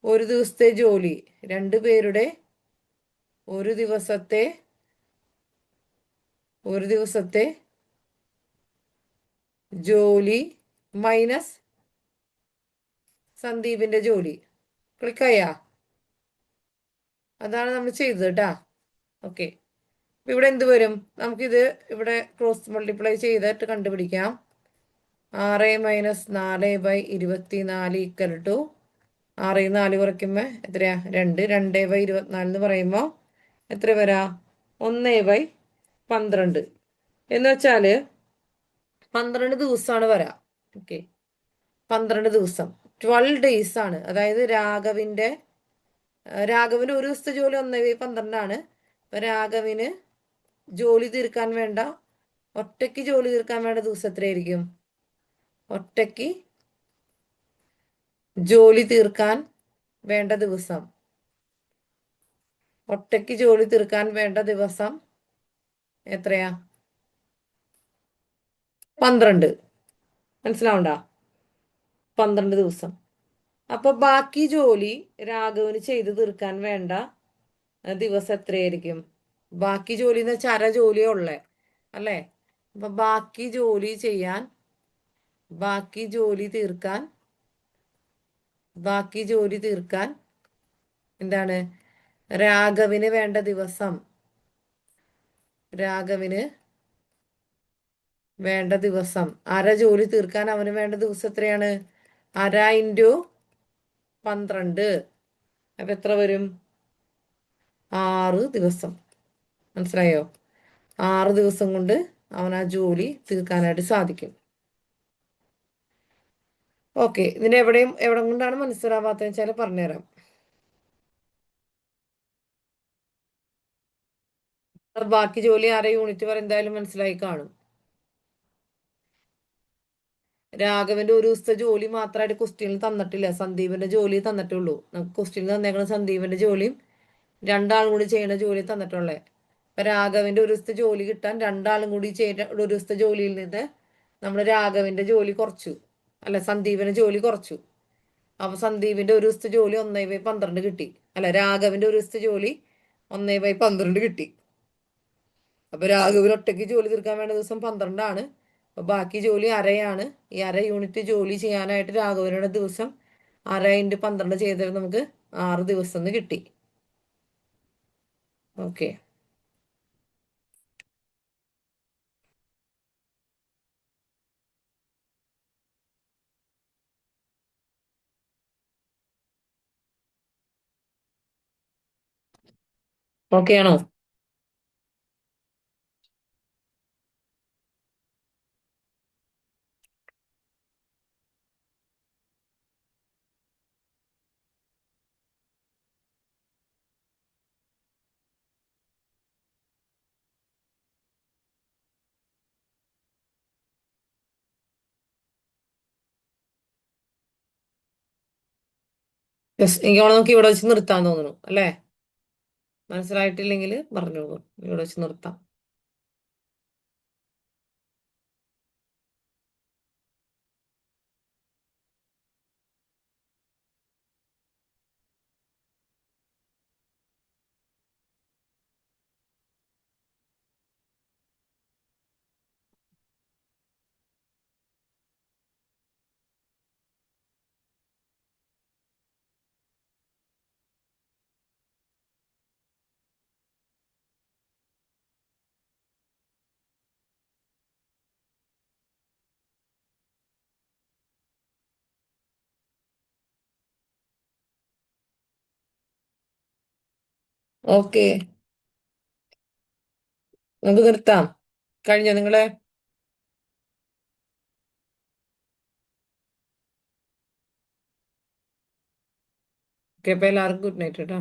ഒരു ദിവസത്തെ ജോലി, 2 പേരുടെ ഒരു ദിവസത്തെ ജോലി മൈനസ് സന്ദീപിന്റെ ജോലി. ക്ലിക്കായാ? അതാണ് നമ്മൾ ചെയ്തത് കേട്ടാ. ഓക്കെ. ഇവിടെ എന്ത് വരും? നമുക്കിത് ഇവിടെ ക്രോസ് മൾട്ടിപ്ലൈ ചെയ്തിട്ട് കണ്ടുപിടിക്കാം. 6 - 4/24 = 6 - 4 കുറയ്ക്കുമ്പോ എത്രയാ? 2. 2/24 എന്ന് പറയുമ്പോ എത്ര വരാ? 1/12 എന്ന് വെച്ചാല് 12 ദിവസമാണ് വരാ. ഓക്കെ, 12 ദിവസം, 12 days ആണ്. അതായത് രാഘവന്റെ ഒരു ദിവസത്തെ ജോലി 1/12 ആണ്. അപ്പൊ രാഘവിന് ജോലി തീർക്കാൻ വേണ്ട ഒറ്റയ്ക്ക് ജോലി തീർക്കാൻ വേണ്ട ദിവസം എത്രയായിരിക്കും? ഒറ്റയ്ക്ക് ജോലി തീർക്കാൻ വേണ്ട ദിവസം ഒറ്റയ്ക്ക് ജോലി തീർക്കാൻ വേണ്ട ദിവസം എത്രയാ? 12. മനസ്സിലാവണ്ട? 12 ദിവസം. അപ്പൊ ബാക്കി ജോലി രാഘവന് ചെയ്തു തീർക്കാൻ വേണ്ട ദിവസം എത്രയായിരിക്കും? ബാക്കി ജോലി എന്ന് വെച്ചാൽ അര ജോലിയേ ഉള്ളേ അല്ലേ? അപ്പൊ ബാക്കി ജോലി ചെയ്യാൻ, ബാക്കി ജോലി തീർക്കാൻ, ബാക്കി ജോലി തീർക്കാൻ എന്താണ് രാഘവിന് വേണ്ട ദിവസം? രാഘവിന് വേണ്ട ദിവസം അര ജോലി തീർക്കാൻ അവന് വേണ്ട ദിവസം എത്രയാണ്? അര ഇൻറ്റു 12. അപ്പൊ എത്ര വരും? 6 ദിവസം. മനസ്സിലായോ? 6 ദിവസം കൊണ്ട് അവൻ ആ ജോലി തീർക്കാനായിട്ട് സാധിക്കും. ഓക്കെ, ഇതിന് എവിടെ കൊണ്ടാണ് മനസ്സിലാവാത്തതെന്ന് വെച്ചാൽ പറഞ്ഞുതരാം. ബാക്കി ജോലി അര യൂണിറ്റ് വരെ എന്തായാലും മനസ്സിലായി കാണും. രാഘവന്റെ ഒരു ദിവസത്തെ ജോലി മാത്രമായിട്ട് ക്വസ്റ്റ്യനിൽ തന്നിട്ടില്ല, സന്ദീപിന്റെ ജോലി തന്നിട്ടുള്ളൂ. നമുക്ക് ക്വസ്റ്റ്യനിൽ തന്നേക്കുന്ന സന്ദീപിന്റെ ജോലിയും രണ്ടാളും കൂടി ചെയ്യുന്ന ജോലി തന്നിട്ടുള്ളേ. അപ്പൊ രാഘവന്റെ ഒരു ദിവസത്തെ ജോലി കിട്ടാൻ രണ്ടാളും കൂടി ചെയ്യുന്ന ഒരു ദിവസത്തെ ജോലിയിൽ നിന്ന് നമ്മൾ രാഘവന്റെ ജോലി കുറച്ചു, അല്ല സന്ദീപിന്റെ ജോലി കുറച്ചു. അപ്പൊ സന്ദീപിന്റെ ഒരു ദിവസത്തെ ജോലി 1/12 കിട്ടി. അല്ല, രാഘവന്റെ ഒരു ദിവസത്തെ ജോലി 1/12 കിട്ടി. അപ്പൊ രാഘവന് ഒറ്റയ്ക്ക് ജോലി തീർക്കാൻ വേണ്ട ദിവസം 12 ആണ്. അപ്പൊ ബാക്കി ജോലി അരയാണ്. ഈ അര യൂണിറ്റ് ജോലി ചെയ്യാനായിട്ട് രാഘവനുടെ ദിവസം അര ഇൻറ്റു 12 ചെയ്താൽ നമുക്ക് 6 ദിവസം എന്ന് കിട്ടി. ഓക്കെ, ഓക്കെ ആണോ? യെസ്, എനിക്ക് നമുക്ക് ഇവിടെ വെച്ച് നിർത്താൻ തോന്നുന്നു അല്ലേ? മനസ്സിലായിട്ടില്ലെങ്കിൽ പറഞ്ഞോളൂ, ഇവിടെ വെച്ച് നിർത്താം. ഓക്കെ, നമുക്ക് നിർത്താം. കഴിഞ്ഞോ നിങ്ങളെ? ഓക്കെ, അപ്പൊ എല്ലാവർക്കും ഗുഡ് നൈറ്റ് കേട്ടോ.